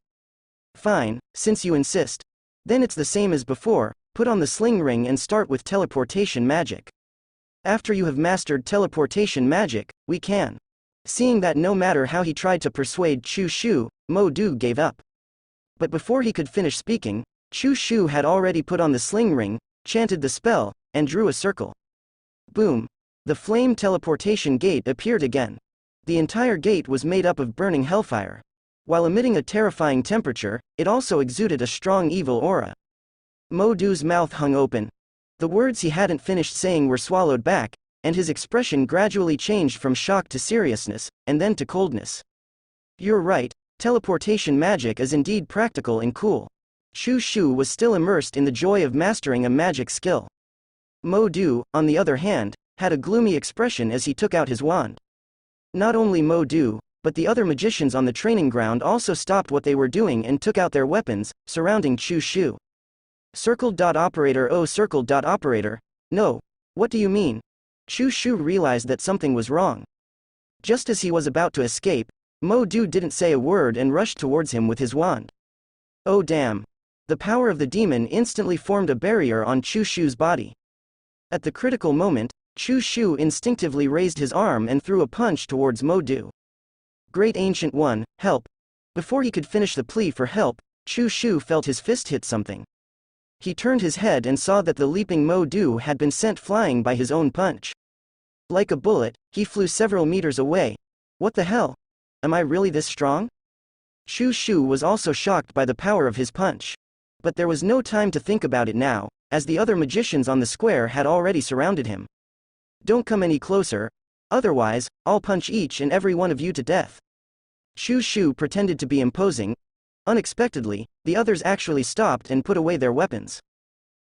Fine, since you insist. Then it's the same as before, put on the sling ring and start with teleportation magic. After you have mastered teleportation magic, we can. Seeing that no matter how he tried to persuade Chu Shu, Mo Du gave up. But before he could finish speaking, Chu Shu had already put on the sling ring, chanted the spell, and drew a circle. Boom! The flame teleportation gate appeared again. The entire gate was made up of burning hellfire. While emitting a terrifying temperature, it also exuded a strong evil aura. Mo Du's mouth hung open. The words he hadn't finished saying were swallowed back, and his expression gradually changed from shock to seriousness, and then to coldness. You're right, teleportation magic is indeed practical and cool. Chu Shu was still immersed in the joy of mastering a magic skill. Mo Du, on the other hand, had a gloomy expression as he took out his wand. Not only Mo Du, but the other magicians on the training ground also stopped what they were doing and took out their weapons, surrounding Chu Shu. Circle.operator. Oh, circle.operator. No. What do you mean? Chu Shu realized that something was wrong. Just as he was about to escape, Mo Du didn't say a word and rushed towards him with his wand. Oh damn. The power of the demon instantly formed a barrier on Chu Shu's body. At the critical moment, Chu Shu instinctively raised his arm and threw a punch towards Mo Du. Great Ancient One, help! Before he could finish the plea for help, Chu Shu felt his fist hit something. He turned his head and saw that the leaping Mo Du had been sent flying by his own punch. Like a bullet, he flew several meters away. What the hell? Am I really this strong? Chu Shu was also shocked by the power of his punch. But there was no time to think about it now, as the other magicians on the square had already surrounded him. Don't come any closer, otherwise, I'll punch each and every one of you to death. Chu Shu pretended to be imposing. Unexpectedly, the others actually stopped and put away their weapons.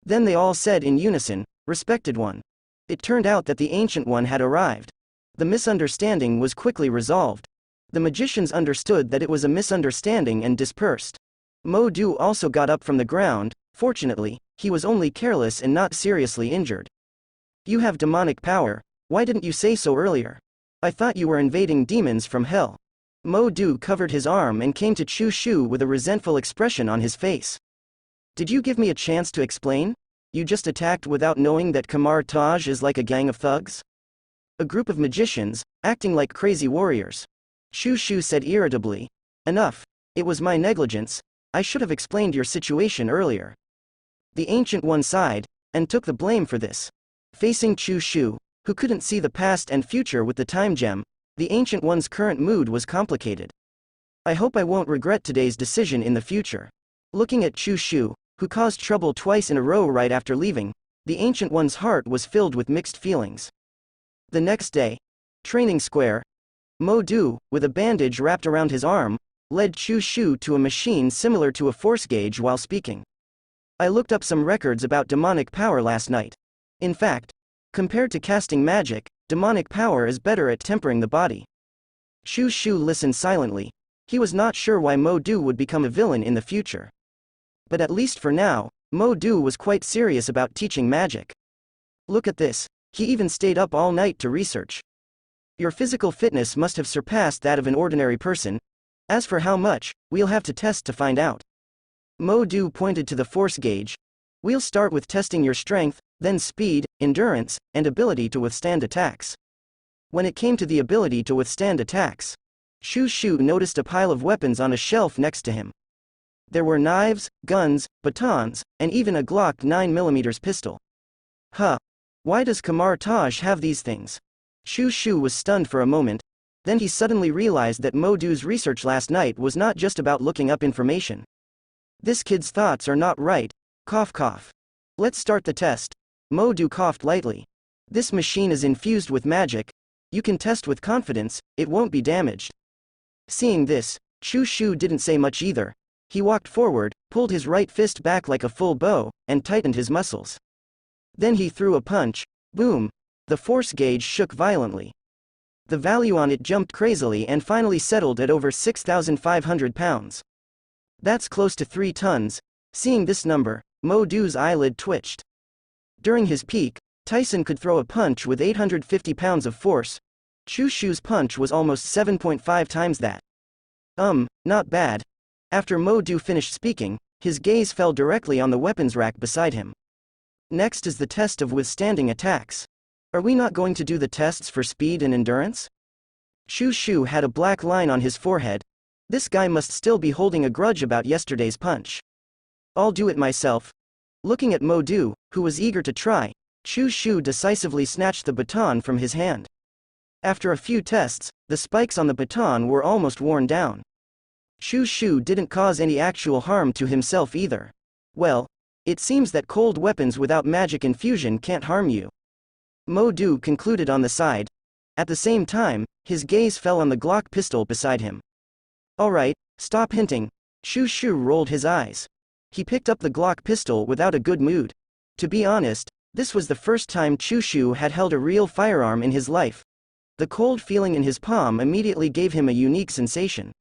Then they all said in unison, "Respected one." It turned out that the Ancient One had arrived. The misunderstanding was quickly resolved. The magicians understood that it was a misunderstanding and dispersed. Mo Du also got up from the ground. Fortunately, he was only careless and not seriously injured. You have demonic power, why didn't you say so earlier? I thought you were invading demons from hell. Mo Du covered his arm and came to Chu Shu with a resentful expression on his face. Did you give me a chance to explain? You just attacked without knowing that Taj is like a gang of thugs? A group of magicians, acting like crazy warriors. Chu Shu said irritably. Enough. It was my negligence. I should have explained your situation earlier. The Ancient One sighed, and took the blame for this. Facing Chu Shu, who couldn't see the past and future with the time gem, the Ancient One's current mood was complicated. I hope I won't regret today's decision in the future. Looking at Chu Shu, who caused trouble twice in a row right after leaving, the Ancient One's heart was filled with mixed feelings. The next day, training square, Mo Du, with a bandage wrapped around his arm, led Chu Shu to a machine similar to a force gauge while speaking. I looked up some records about demonic power last night. In fact, compared to casting magic, demonic power is better at tempering the body. Chu Shu listened silently. He was not sure why Mo Du would become a villain in the future. But at least for now, Mo Du was quite serious about teaching magic. Look at this, he even stayed up all night to research. Your physical fitness must have surpassed that of an ordinary person. As for how much, we'll have to test to find out. Mo Du pointed to the force gauge. We'll start with testing your strength, then speed, endurance, and ability to withstand attacks. When it came to the ability to withstand attacks, Chu Shu noticed a pile of weapons on a shelf next to him. There were knives, guns, batons, and even a Glock 9mm pistol. Huh. Why does Taj have these things? Chu Shu was stunned for a moment, then he suddenly realized that Mo Du's research last night was not just about looking up information. This kid's thoughts are not right. Cough cough. Let's start the test. Mo Du coughed lightly. This machine is infused with magic. You can test with confidence, it won't be damaged. Seeing this, Chu Shu didn't say much either. He walked forward, pulled his right fist back like a full bow, and tightened his muscles. Then he threw a punch. Boom! The force gauge shook violently. The value on it jumped crazily and finally settled at over 6,500 pounds. That's close to 3 tons. Seeing this number, Mo Du's eyelid twitched. During his peak, Tyson could throw a punch with 850 pounds of force. Chu Shu's punch was almost 7.5 times that. Not bad. After Mo Du finished speaking, his gaze fell directly on the weapons rack beside him. Next is the test of withstanding attacks. Are we not going to do the tests for speed and endurance? Chu Shu had a black line on his forehead. This guy must still be holding a grudge about yesterday's punch. I'll do it myself. Looking at Mo Du, who was eager to try, Chu Shu decisively snatched the baton from his hand. After a few tests, the spikes on the baton were almost worn down. Chu Shu didn't cause any actual harm to himself either. Well, it seems that cold weapons without magic infusion can't harm you. Mo Du concluded on the side. At the same time, his gaze fell on the Glock pistol beside him. Alright, stop hinting. Chu Shu rolled his eyes. He picked up the Glock pistol without a good mood. To be honest, this was the first time Chu Shu had held a real firearm in his life. The cold feeling in his palm immediately gave him a unique sensation.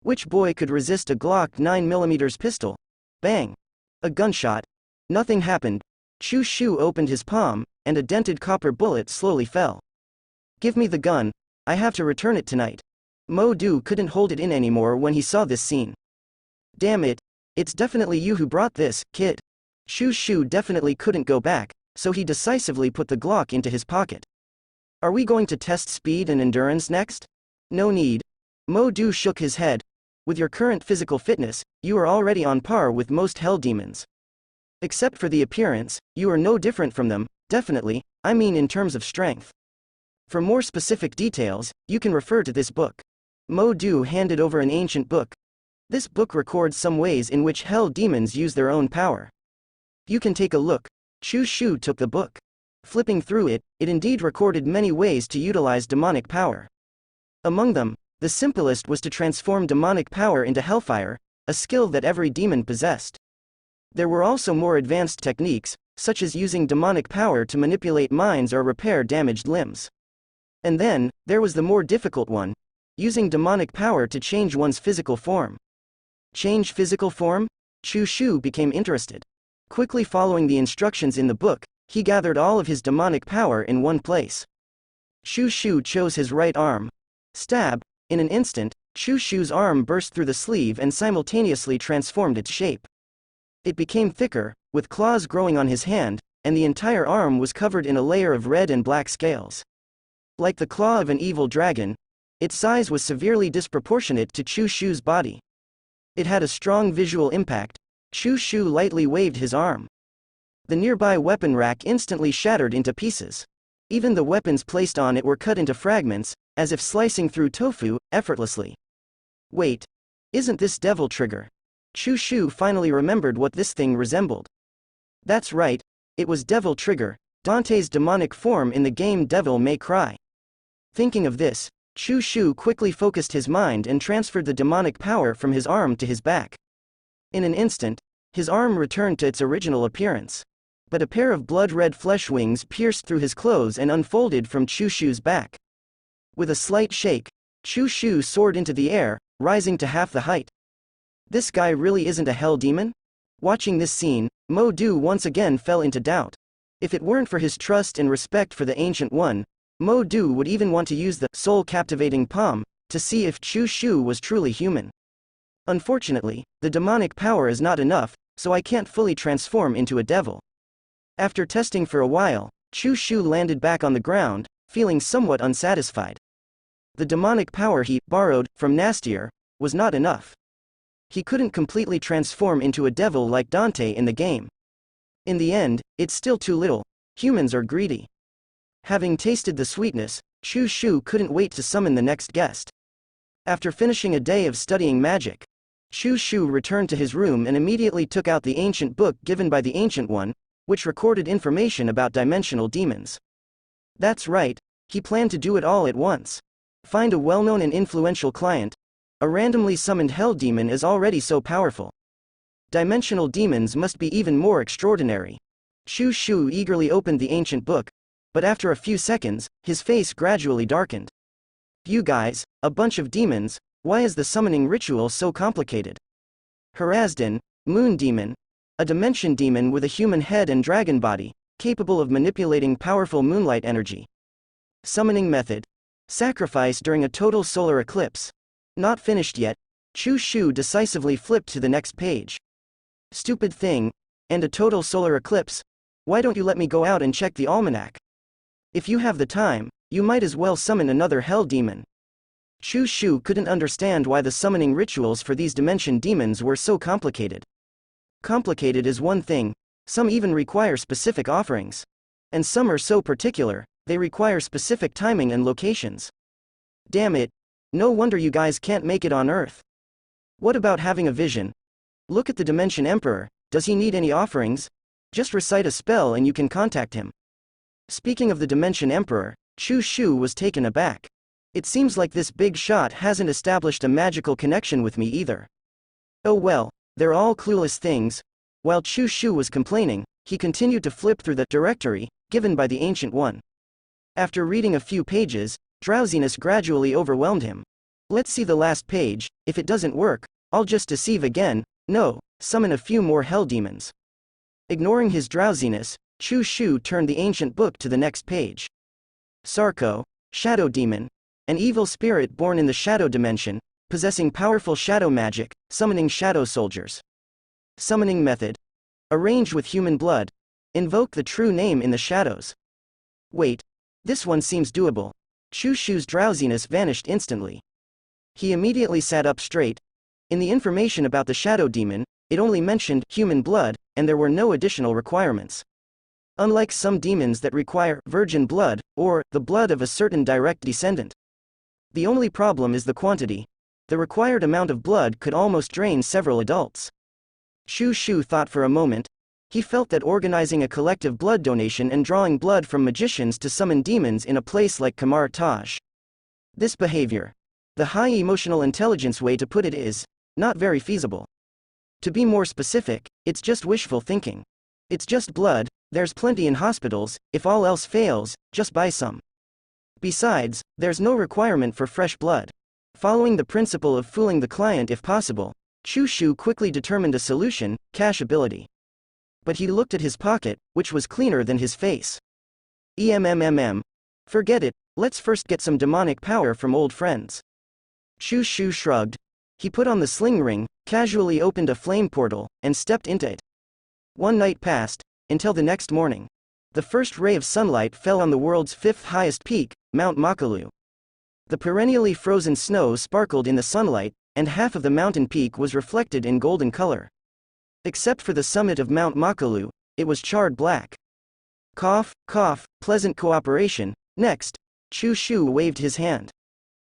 Which boy could resist a Glock 9mm pistol? Bang! A gunshot. Nothing happened. Chu Shu opened his palm, and a dented copper bullet slowly fell. Give me the gun, I have to return it tonight. Mo Du couldn't hold it in anymore when he saw this scene. Damn it, it's definitely you who brought this, kid. Chu Shu definitely couldn't go back, so he decisively put the Glock into his pocket. Are we going to test speed and endurance next? No need. Mo Du shook his head. With your current physical fitness, you are already on par with most hell demons. Except for the appearance, you are no different from them, definitely, I mean in terms of strength. For more specific details, you can refer to this book. Mo Du handed over an ancient book. This book records some ways in which hell demons use their own power. You can take a look. Chu Shu took the book. Flipping through it, it indeed recorded many ways to utilize demonic power. Among them, the simplest was to transform demonic power into hellfire, a skill that every demon possessed. There were also more advanced techniques, such as using demonic power to manipulate minds or repair damaged limbs. And then, there was the more difficult one, using demonic power to change one's physical form. Change physical form? Chu Shu became interested. Quickly following the instructions in the book, he gathered all of his demonic power in one place. Chu Shu chose his right arm. Stab! In an instant, Chu Shu's arm burst through the sleeve and simultaneously transformed its shape. It became thicker, with claws growing on his hand, and the entire arm was covered in a layer of red and black scales. Like the claw of an evil dragon, its size was severely disproportionate to Chu Shu's body. It had a strong visual impact. Chu Shu lightly waved his arm. The nearby weapon rack instantly shattered into pieces. Even the weapons placed on it were cut into fragments, as if slicing through tofu, effortlessly. Wait. Isn't this Devil Trigger? Chu Shu finally remembered what this thing resembled. That's right, it was Devil Trigger, Dante's demonic form in the game Devil May Cry. Thinking of this, Chu Shu quickly focused his mind and transferred the demonic power from his arm to his back. In an instant, his arm returned to its original appearance. But a pair of blood-red flesh wings pierced through his clothes and unfolded from Chu Shu's back. With a slight shake, Chu Shu soared into the air, rising to half the height. This guy really isn't a hell demon? Watching this scene, Mo Du once again fell into doubt. If it weren't for his trust and respect for the Ancient One, Mo Du would even want to use the soul-captivating palm to see if Chu Shu was truly human. Unfortunately, the demonic power is not enough, so I can't fully transform into a devil. After testing for a while, Chu Shu landed back on the ground, feeling somewhat unsatisfied. The demonic power he borrowed from Nastier was not enough. He couldn't completely transform into a devil like Dante in the game. In the end, it's still too little. Humans are greedy. Having tasted the sweetness, Chu Shu couldn't wait to summon the next guest. After finishing a day of studying magic, Chu Shu returned to his room and immediately took out the ancient book given by the Ancient One, which recorded information about dimensional demons. That's right, he planned to do it all at once. Find a well-known and influential client. A randomly summoned hell demon is already so powerful. Dimensional demons must be even more extraordinary. Chu Shu eagerly opened the ancient book, but after a few seconds, his face gradually darkened. You guys, a bunch of demons, why is the summoning ritual so complicated? Hrazdan, Moon Demon, a dimension demon with a human head and dragon body, capable of manipulating powerful moonlight energy. Summoning method. Sacrifice during a total solar eclipse. Not finished yet. Chu Shu decisively flipped to the next page. Stupid thing, and a total solar eclipse? Why don't you let me go out and check the almanac? If you have the time, you might as well summon another hell demon. Chu Shu couldn't understand why the summoning rituals for these dimension demons were so complicated. Complicated is one thing, some even require specific offerings. And some are so particular, they require specific timing and locations. Damn it, no wonder you guys can't make it on Earth. What about having a vision? Look at the Dimension Emperor, does he need any offerings? Just recite a spell and you can contact him. Speaking of the Dimension Emperor, Chu Shu was taken aback. It seems like this big shot hasn't established a magical connection with me either. Oh well, they're all clueless things. While Chu Shu was complaining, he continued to flip through the directory given by the Ancient One. After reading a few pages, drowsiness gradually overwhelmed him. Let's see the last page. If it doesn't work, I'll just deceive again. No, summon a few more hell demons. Ignoring his drowsiness, Chu Shu turned the ancient book to the next page. Sarko, Shadow Demon, an evil spirit born in the shadow dimension, possessing powerful shadow magic, summoning shadow soldiers. Summoning method. Arranged with human blood. Invoke the true name in the shadows. Wait. This one seems doable. Chu Shu's drowsiness vanished instantly. He immediately sat up straight. In the information about the shadow demon, it only mentioned human blood, and there were no additional requirements. Unlike some demons that require virgin blood, or the blood of a certain direct descendant. The only problem is the quantity. The required amount of blood could almost drain several adults. Chu Shu thought for a moment. He felt that organizing a collective blood donation and drawing blood from magicians to summon demons in a place like Kamar Taj. This behavior, the high emotional intelligence way to put it, is not very feasible. To be more specific, it's just wishful thinking. It's just blood, there's plenty in hospitals, if all else fails, just buy some. Besides, there's no requirement for fresh blood. Following the principle of fooling the client if possible, Chu Shu quickly determined a solution: cash ability. But he looked at his pocket, which was cleaner than his face. Forget it, let's first get some demonic power from old friends. Chu Shu shrugged. He put on the sling ring, casually opened a flame portal, and stepped into it. One night passed, until the next morning. The first ray of sunlight fell on the world's fifth highest peak, Mount Makalu. The perennially frozen snow sparkled in the sunlight, and half of the mountain peak was reflected in golden color. Except for the summit of Mount Makalu, it was charred black. Cough, cough, pleasant cooperation. Next, Chu Shu waved his hand.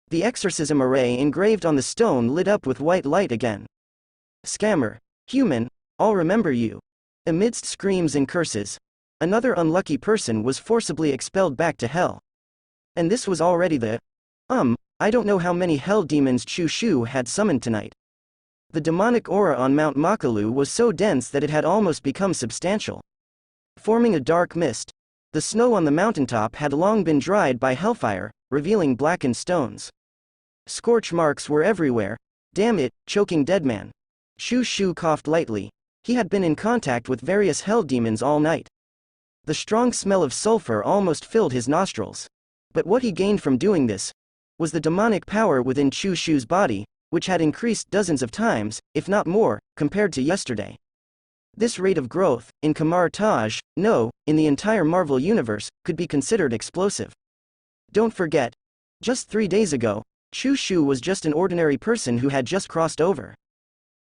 The exorcism array engraved on the stone lit up with white light again. Scammer, human, I'll remember you. Amidst screams and curses, another unlucky person was forcibly expelled back to hell. And this was already the I don't know how many hell demons Chu Shu had summoned tonight. The demonic aura on Mount Makalu was so dense that it had almost become substantial. Forming a dark mist, the snow on the mountaintop had long been dried by hellfire, revealing blackened stones. Scorch marks were everywhere. Damn it, choking dead man. Chu Shu coughed lightly. He had been in contact with various hell demons all night. The strong smell of sulfur almost filled his nostrils. But what he gained from doing this was the demonic power within Chu Shu's body, which had increased dozens of times, if not more, compared to yesterday. This rate of growth, in Kamar Taj, no, in the entire Marvel universe, could be considered explosive. Don't forget, just 3 days ago, Chu Shu was just an ordinary person who had just crossed over.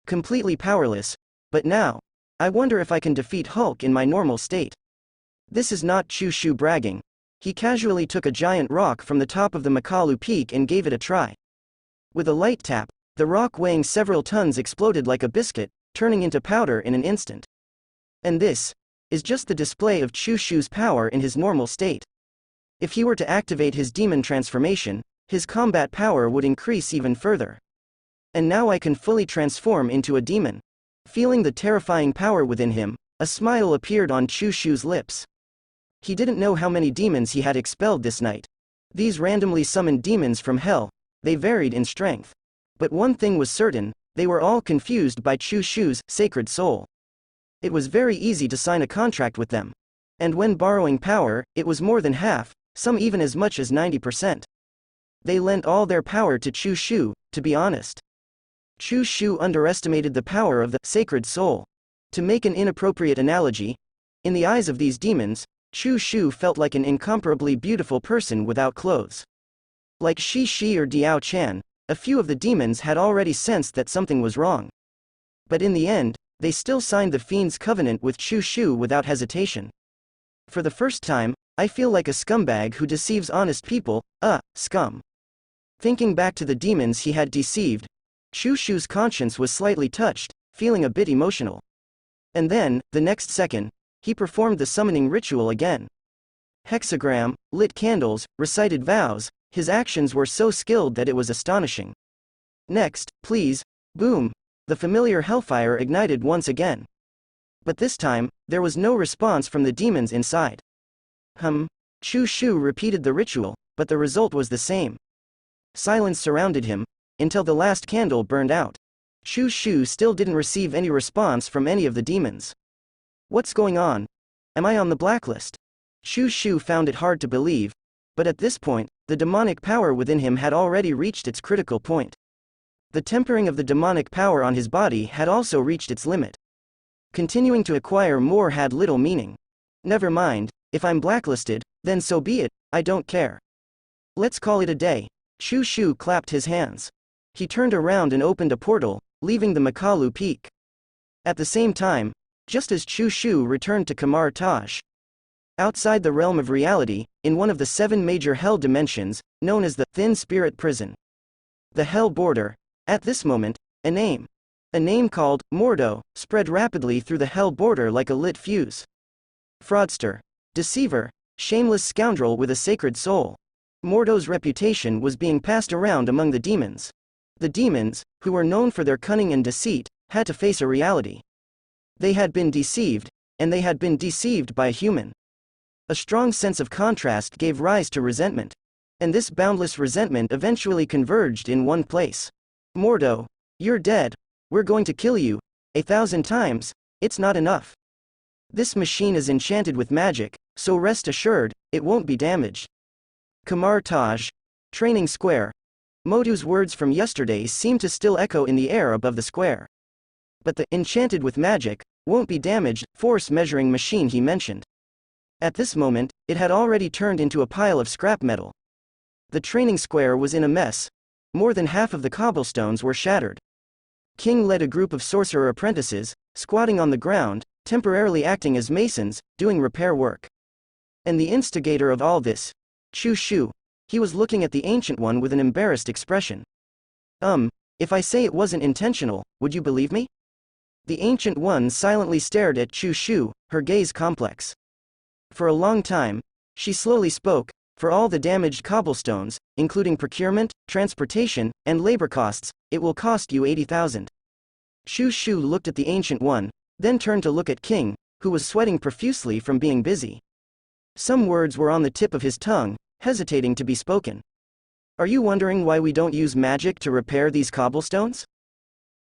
Completely powerless, but now, I wonder if I can defeat Hulk in my normal state. This is not Chu Shu bragging. He casually took a giant rock from the top of the Makalu peak and gave it a try. With a light tap, the rock weighing several tons exploded like a biscuit, turning into powder in an instant. And this is just the display of Chu Shu's power in his normal state. If he were to activate his demon transformation, his combat power would increase even further. And now I can fully transform into a demon. Feeling the terrifying power within him, a smile appeared on Chu Shu's lips. He didn't know how many demons he had expelled this night. These randomly summoned demons from hell, they varied in strength. But one thing was certain, they were all confused by Chu Shu's sacred soul. It was very easy to sign a contract with them. And when borrowing power, it was more than half, some even as much as 90%. They lent all their power to Chu Shu, to be honest. Chu Shu underestimated the power of the sacred soul. To make an inappropriate analogy, in the eyes of these demons, Chu Shu felt like an incomparably beautiful person without clothes. Like Shi or Diao Chan, a few of the demons had already sensed that something was wrong. But in the end, they still signed the Fiend's covenant with Chu Shu without hesitation. For the first time, I feel like a scumbag who deceives honest people, scum. Thinking back to the demons he had deceived, Chu Shu's conscience was slightly touched, feeling a bit emotional. And then, the next second, he performed the summoning ritual again. Hexagram, lit candles, recited vows, his actions were so skilled that it was astonishing. Next, please, boom, the familiar hellfire ignited once again. But this time, there was no response from the demons inside. Chu Shu repeated the ritual, but the result was the same. Silence surrounded him, until the last candle burned out. Chu Shu still didn't receive any response from any of the demons. What's going on? Am I on the blacklist? Chu Shu found it hard to believe, but at this point, the demonic power within him had already reached its critical point. The tempering of the demonic power on his body had also reached its limit. Continuing to acquire more had little meaning. Never mind, if I'm blacklisted, then so be it, I don't care. Let's call it a day. Chu Shu clapped his hands. He turned around and opened a portal, leaving the Makalu Peak. At the same time, just as Chu Shu returned to Kamar Taj. Outside the realm of reality, in one of the 7 major hell dimensions, known as the Thin Spirit Prison. The hell border. At this moment, a name called Mordo spread rapidly through the hell border like a lit fuse. Fraudster, deceiver, shameless scoundrel with a sacred soul. Mordo's reputation was being passed around among the demons. The demons, who were known for their cunning and deceit, had to face a reality. They had been deceived, and they had been deceived by a human. A strong sense of contrast gave rise to resentment. And this boundless resentment eventually converged in one place. Mordo, you're dead. We're going to kill you. 1,000 times, it's not enough. This machine is enchanted with magic, so rest assured, it won't be damaged. Kamar Taj. Training Square. Modu's words from yesterday seemed to still echo in the air above the square. But the enchanted with magic, won't be damaged, force measuring machine he mentioned. At this moment, it had already turned into a pile of scrap metal. The training square was in a mess. More than half of the cobblestones were shattered. King led a group of sorcerer apprentices, squatting on the ground, temporarily acting as masons, doing repair work. And the instigator of all this, Chu Shu, he was looking at the Ancient One with an embarrassed expression. If I say it wasn't intentional, would you believe me? The Ancient One silently stared at Chu Shu, her gaze complex. For a long time, she slowly spoke, for all the damaged cobblestones, including procurement, transportation, and labor costs, it will cost you 80,000. Chu Shu looked at the Ancient One, then turned to look at King, who was sweating profusely from being busy. Some words were on the tip of his tongue, hesitating to be spoken. Are you wondering why we don't use magic to repair these cobblestones?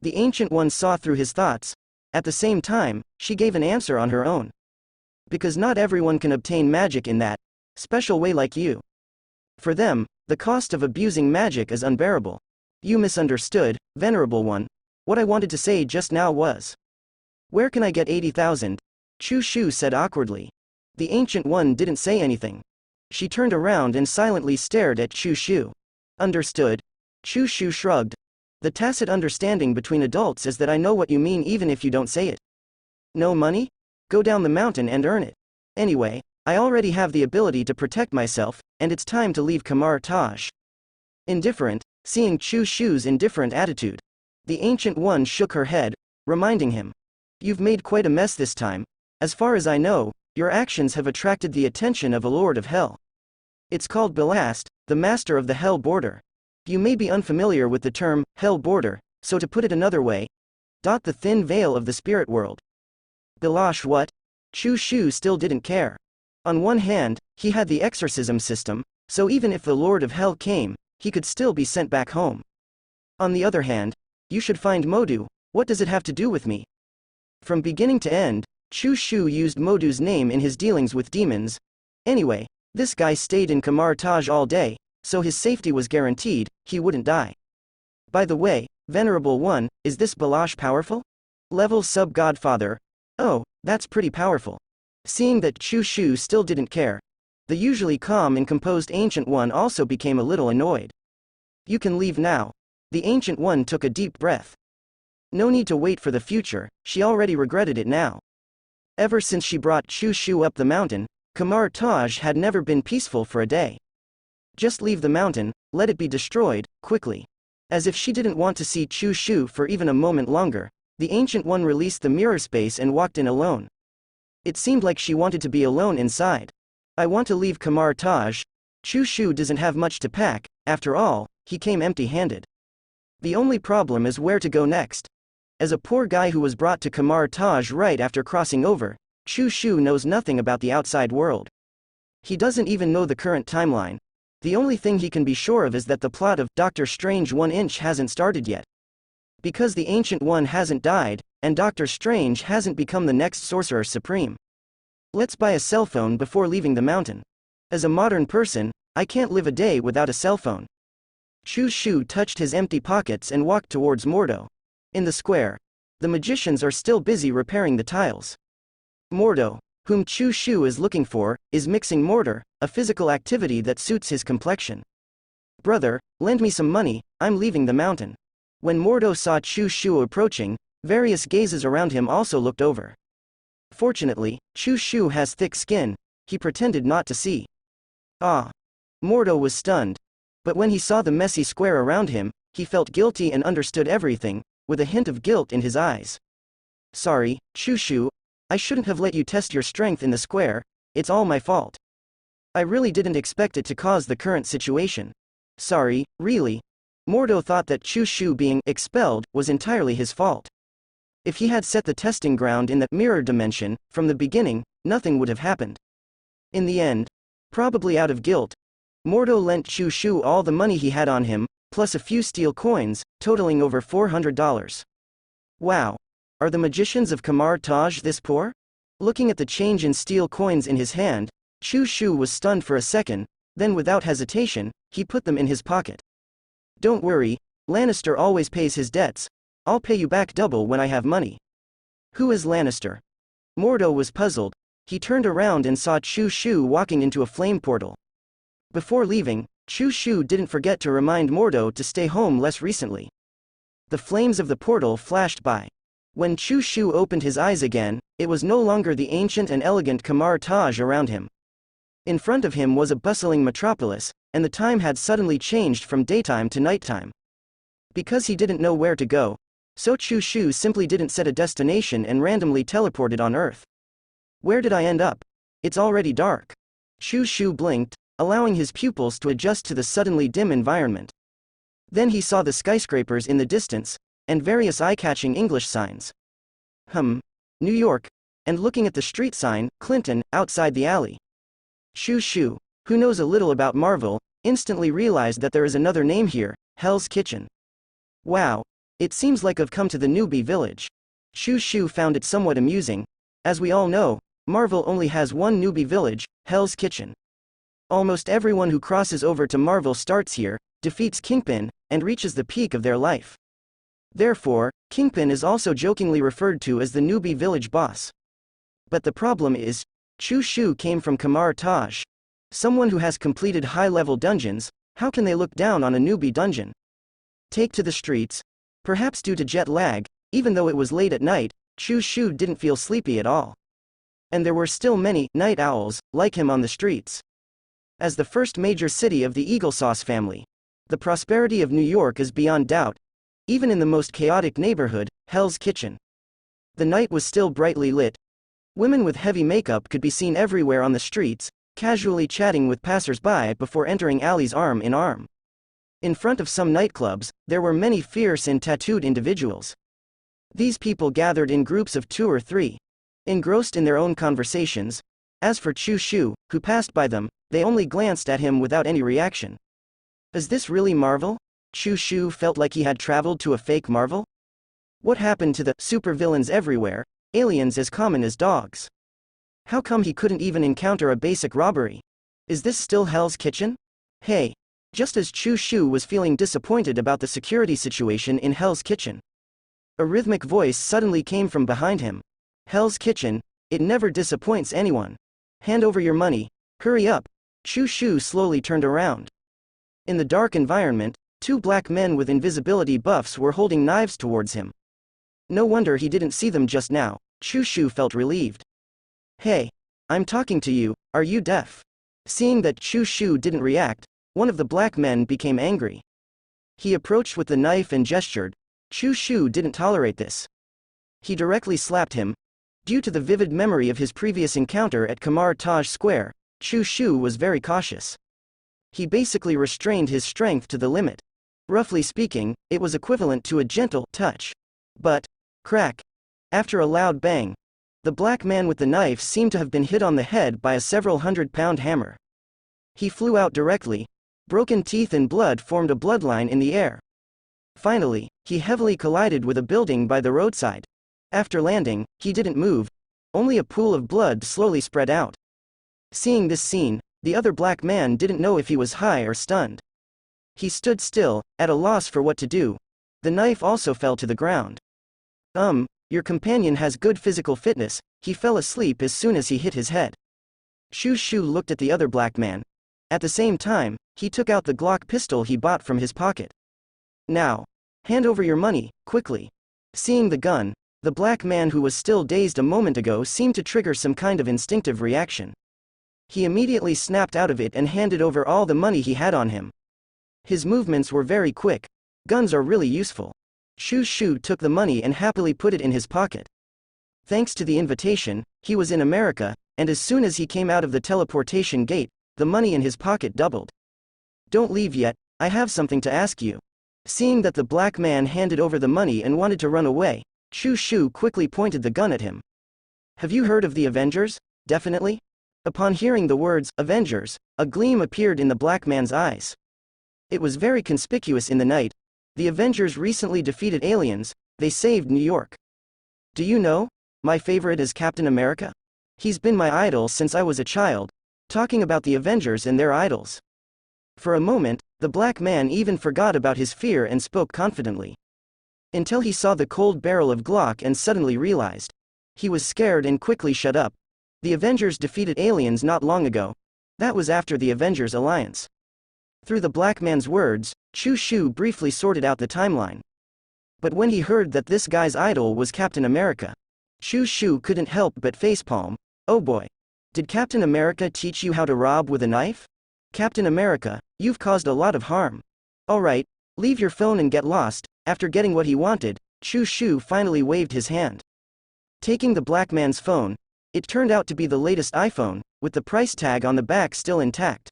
The Ancient One saw through his thoughts. At the same time, she gave an answer on her own. Because not everyone can obtain magic in that special way like you. For them, the cost of abusing magic is unbearable. You misunderstood, Venerable One. What I wanted to say just now was, where can I get 80,000? Chu Shu said awkwardly. The Ancient One didn't say anything. She turned around and silently stared at Chu Shu. Understood. Chu Shu shrugged. The tacit understanding between adults is that I know what you mean even if you don't say it. No money? Go down the mountain and earn it. Anyway, I already have the ability to protect myself, and it's time to leave Kamar Taj. Indifferent, seeing Chu Shu's indifferent attitude. The Ancient One shook her head, reminding him. You've made quite a mess this time. As far as I know, your actions have attracted the attention of a Lord of Hell. It's called Belast, the Master of the Hell Border. You may be unfamiliar with the term, Hell Border, so to put it another way, the thin veil of the spirit world. Belash what? Chu Shu still didn't care. On one hand, he had the exorcism system, so even if the Lord of Hell came, he could still be sent back home. On the other hand, you should find Modu, what does it have to do with me? From beginning to end, Chu Shu used Modu's name in his dealings with demons. Anyway, this guy stayed in Kamar Taj all day, so his safety was guaranteed, he wouldn't die. By the way, Venerable One, is this Balash powerful? Level sub-godfather. Oh, that's pretty powerful. Seeing that Chu Shu still didn't care, the usually calm and composed Ancient One also became a little annoyed. You can leave now. The Ancient One took a deep breath. No need to wait for the future, she already regretted it now. Ever since she brought Chu Shu up the mountain, Kamar Taj had never been peaceful for a day. Just leave the mountain, let it be destroyed, quickly. As if she didn't want to see Chu Shu for even a moment longer, the Ancient One released the mirror space and walked in alone. It seemed like she wanted to be alone inside. I want to leave Kamar Taj. Chu Shu doesn't have much to pack, after all, he came empty-handed. The only problem is where to go next. As a poor guy who was brought to Kamar Taj right after crossing over, Chu Shu knows nothing about the outside world. He doesn't even know the current timeline. The only thing he can be sure of is that the plot of Doctor Strange 1-inch hasn't started yet. Because the Ancient One hasn't died, and Doctor Strange hasn't become the next Sorcerer Supreme. Let's buy a cell phone before leaving the mountain. As a modern person, I can't live a day without a cell phone. Chu Shu touched his empty pockets and walked towards Mordo. In the square, the magicians are still busy repairing the tiles. Mordo, whom Chu Shu is looking for, is mixing mortar, a physical activity that suits his complexion. Brother, lend me some money, I'm leaving the mountain. When Mordo saw Chu Shu approaching, various gazes around him also looked over. Fortunately, Chu Shu has thick skin, he pretended not to see. Ah! Mordo was stunned. But when he saw the messy square around him, he felt guilty and understood everything, with a hint of guilt in his eyes. Sorry, Chu Shu, I shouldn't have let you test your strength in the square, it's all my fault. I really didn't expect it to cause the current situation. Sorry, really. Mordo thought that Chu Shu being expelled was entirely his fault. If he had set the testing ground in the mirror dimension, from the beginning, nothing would have happened. In the end, probably out of guilt, Mordo lent Chu Shu all the money he had on him, plus a few steel coins, totaling over $400. Wow! Are the magicians of Kamar Taj this poor? Looking at the change in steel coins in his hand, Chu Shu was stunned for a second, then without hesitation, he put them in his pocket. Don't worry, Lannister always pays his debts, I'll pay you back double when I have money. Who is Lannister? Mordo was puzzled, he turned around and saw Chu Shu walking into a flame portal. Before leaving, Chu Shu didn't forget to remind Mordo to stay home less recently. The flames of the portal flashed by. When Chu Shu opened his eyes again, it was no longer the ancient and elegant Kamar Taj around him. In front of him was a bustling metropolis, and the time had suddenly changed from daytime to nighttime. Because he didn't know where to go, so Chu Shu simply didn't set a destination and randomly teleported on Earth. Where did I end up? It's already dark. Chu Shu blinked, allowing his pupils to adjust to the suddenly dim environment. Then he saw the skyscrapers in the distance, and various eye-catching English signs. New York, and looking at the street sign, Clinton, outside the alley. Chu Shu, who knows a little about Marvel, instantly realized that there is another name here, Hell's Kitchen. Wow, it seems like I've come to the newbie village. Chu Shu found it somewhat amusing. As we all know, Marvel only has one newbie village, Hell's Kitchen. Almost everyone who crosses over to Marvel starts here, defeats Kingpin, and reaches the peak of their life. Therefore, Kingpin is also jokingly referred to as the newbie village boss. But the problem is, Chu Shu came from Kamar Taj. Someone who has completed high-level dungeons, how can they look down on a newbie dungeon? Take to the streets. Perhaps due to jet lag, even though it was late at night, Chu Shu didn't feel sleepy at all. And there were still many night owls like him on the streets. As the first major city of the Eaglesauce family, the prosperity of New York is beyond doubt, even in the most chaotic neighborhood, Hell's Kitchen. The night was still brightly lit. Women with heavy makeup could be seen everywhere on the streets, casually chatting with passers-by before entering alleys arm in arm. In front of some nightclubs, there were many fierce and tattooed individuals. These people gathered in groups of 2 or 3, engrossed in their own conversations. As for Chu Shu, who passed by them, They only glanced at him without any reaction. Is this really Marvel? Shu Shu felt like he had traveled to a fake Marvel? What happened to the supervillains everywhere, aliens as common as dogs? How come he couldn't even encounter a basic robbery? Is this still Hell's Kitchen? Hey! Just as Shu Shu was feeling disappointed about the security situation in Hell's Kitchen, a rhythmic voice suddenly came from behind him. Hell's Kitchen, it never disappoints anyone. Hand over your money, hurry up. Shu Shu slowly turned around. In the dark environment, two black men with invisibility buffs were holding knives towards him. No wonder he didn't see them just now. Shu Shu felt relieved. Hey, I'm talking to you, are you deaf? Seeing that Shu Shu didn't react, one of the black men became angry. He approached with the knife and gestured. Shu Shu didn't tolerate this. He directly slapped him. Due to the vivid memory of his previous encounter at Kamar Taj Square, Shu Shu was very cautious. He basically restrained his strength to the limit. Roughly speaking, it was equivalent to a gentle touch. But, crack! After a loud bang, the black man with the knife seemed to have been hit on the head by a several hundred-pound hammer. He flew out directly. Broken teeth and blood formed a bloodline in the air. Finally, he heavily collided with a building by the roadside. After landing, he didn't move. Only a pool of blood slowly spread out. Seeing this scene, the other black man didn't know if he was high or stunned. He stood still, at a loss for what to do. The knife also fell to the ground. Your companion has good physical fitness. He fell asleep as soon as he hit his head. Shu Shu looked at the other black man. At the same time, he took out the Glock pistol he bought from his pocket. Now, hand over your money, quickly. Seeing the gun, the black man who was still dazed a moment ago seemed to trigger some kind of instinctive reaction. He immediately snapped out of it and handed over all the money he had on him. His movements were very quick. Guns are really useful. Shu Shu took the money and happily put it in his pocket. Thanks to the invitation, he was in America, and as soon as he came out of the teleportation gate, the money in his pocket doubled. Don't leave yet, I have something to ask you. Seeing that the black man handed over the money and wanted to run away, Shu Shu quickly pointed the gun at him. Have you heard of the Avengers? Definitely? Upon hearing the words, Avengers, a gleam appeared in the black man's eyes. It was very conspicuous in the night. The Avengers recently defeated aliens, they saved New York. Do you know? My favorite is Captain America. He's been my idol since I was a child, talking about the Avengers and their idols. For a moment, the black man even forgot about his fear and spoke confidently. Until he saw the cold barrel of Glock and suddenly realized. He was scared and quickly shut up. The Avengers defeated aliens not long ago. That was after the Avengers Alliance. Through the black man's words, Shu Shu briefly sorted out the timeline. But when he heard that this guy's idol was Captain America, Shu Shu couldn't help but facepalm. Oh boy. Did Captain America teach you how to rob with a knife? Captain America, you've caused a lot of harm. Alright, leave your phone and get lost. After getting what he wanted, Shu Shu finally waved his hand. Taking the black man's phone, it turned out to be the latest iPhone, with the price tag on the back still intact.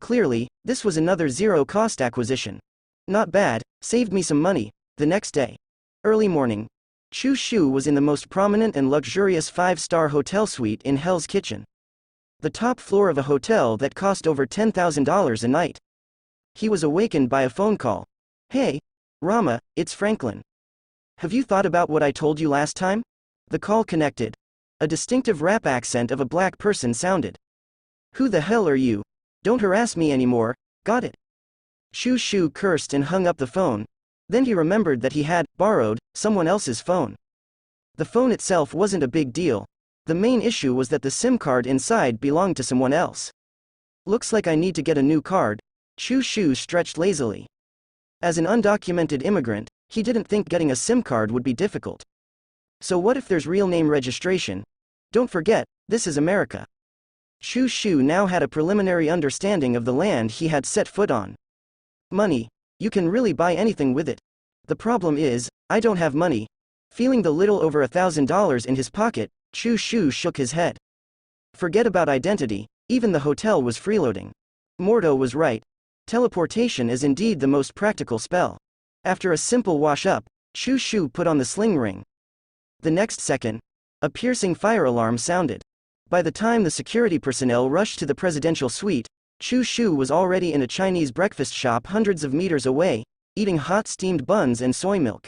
Clearly, this was another zero-cost acquisition. Not bad, saved me some money. The next day, early morning, Shu Shu was in the most prominent and luxurious 5-star hotel suite in Hell's Kitchen. The top floor of a hotel that cost over $10,000 a night. He was awakened by a phone call. Hey, Rama, it's Franklin. Have you thought about what I told you last time? The call connected. A distinctive rap accent of a black person sounded. Who the hell are you? Don't harass me anymore, got it? Shu Shu cursed and hung up the phone. Then he remembered that he had borrowed someone else's phone. The phone itself wasn't a big deal. The main issue was that the SIM card inside belonged to someone else. Looks like I need to get a new card. Shu Shu stretched lazily. As an undocumented immigrant, he didn't think getting a SIM card would be difficult. So what if there's real name registration? Don't forget, this is America. Shu Shu now had a preliminary understanding of the land he had set foot on. Money. You can really buy anything with it. The problem is, I don't have money. Feeling the little over $1,000 in his pocket, Shu Shu shook his head. Forget about identity, even the hotel was freeloading. Mordo was right. Teleportation is indeed the most practical spell. After a simple wash-up, Shu Shu put on the sling ring. The next second, a piercing fire alarm sounded. By the time the security personnel rushed to the presidential suite, Chu Shu was already in a Chinese breakfast shop hundreds of meters away, eating hot steamed buns and soy milk.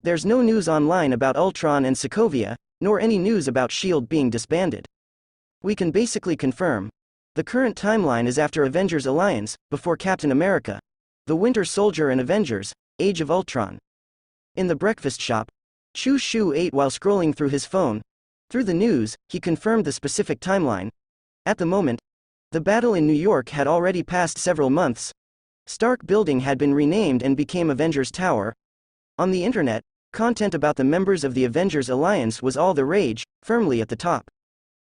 There's no news online about Ultron and Sokovia, nor any news about S.H.I.E.L.D. being disbanded. We can basically confirm. The current timeline is after Avengers Alliance, before Captain America, The Winter Soldier and Avengers, Age of Ultron. In the breakfast shop, Chu Shu ate while scrolling through his phone. Through the news, he confirmed the specific timeline. At the moment, the battle in New York had already passed several months. Stark Building had been renamed and became Avengers Tower. On the internet, content about the members of the Avengers Alliance was all the rage, firmly at the top.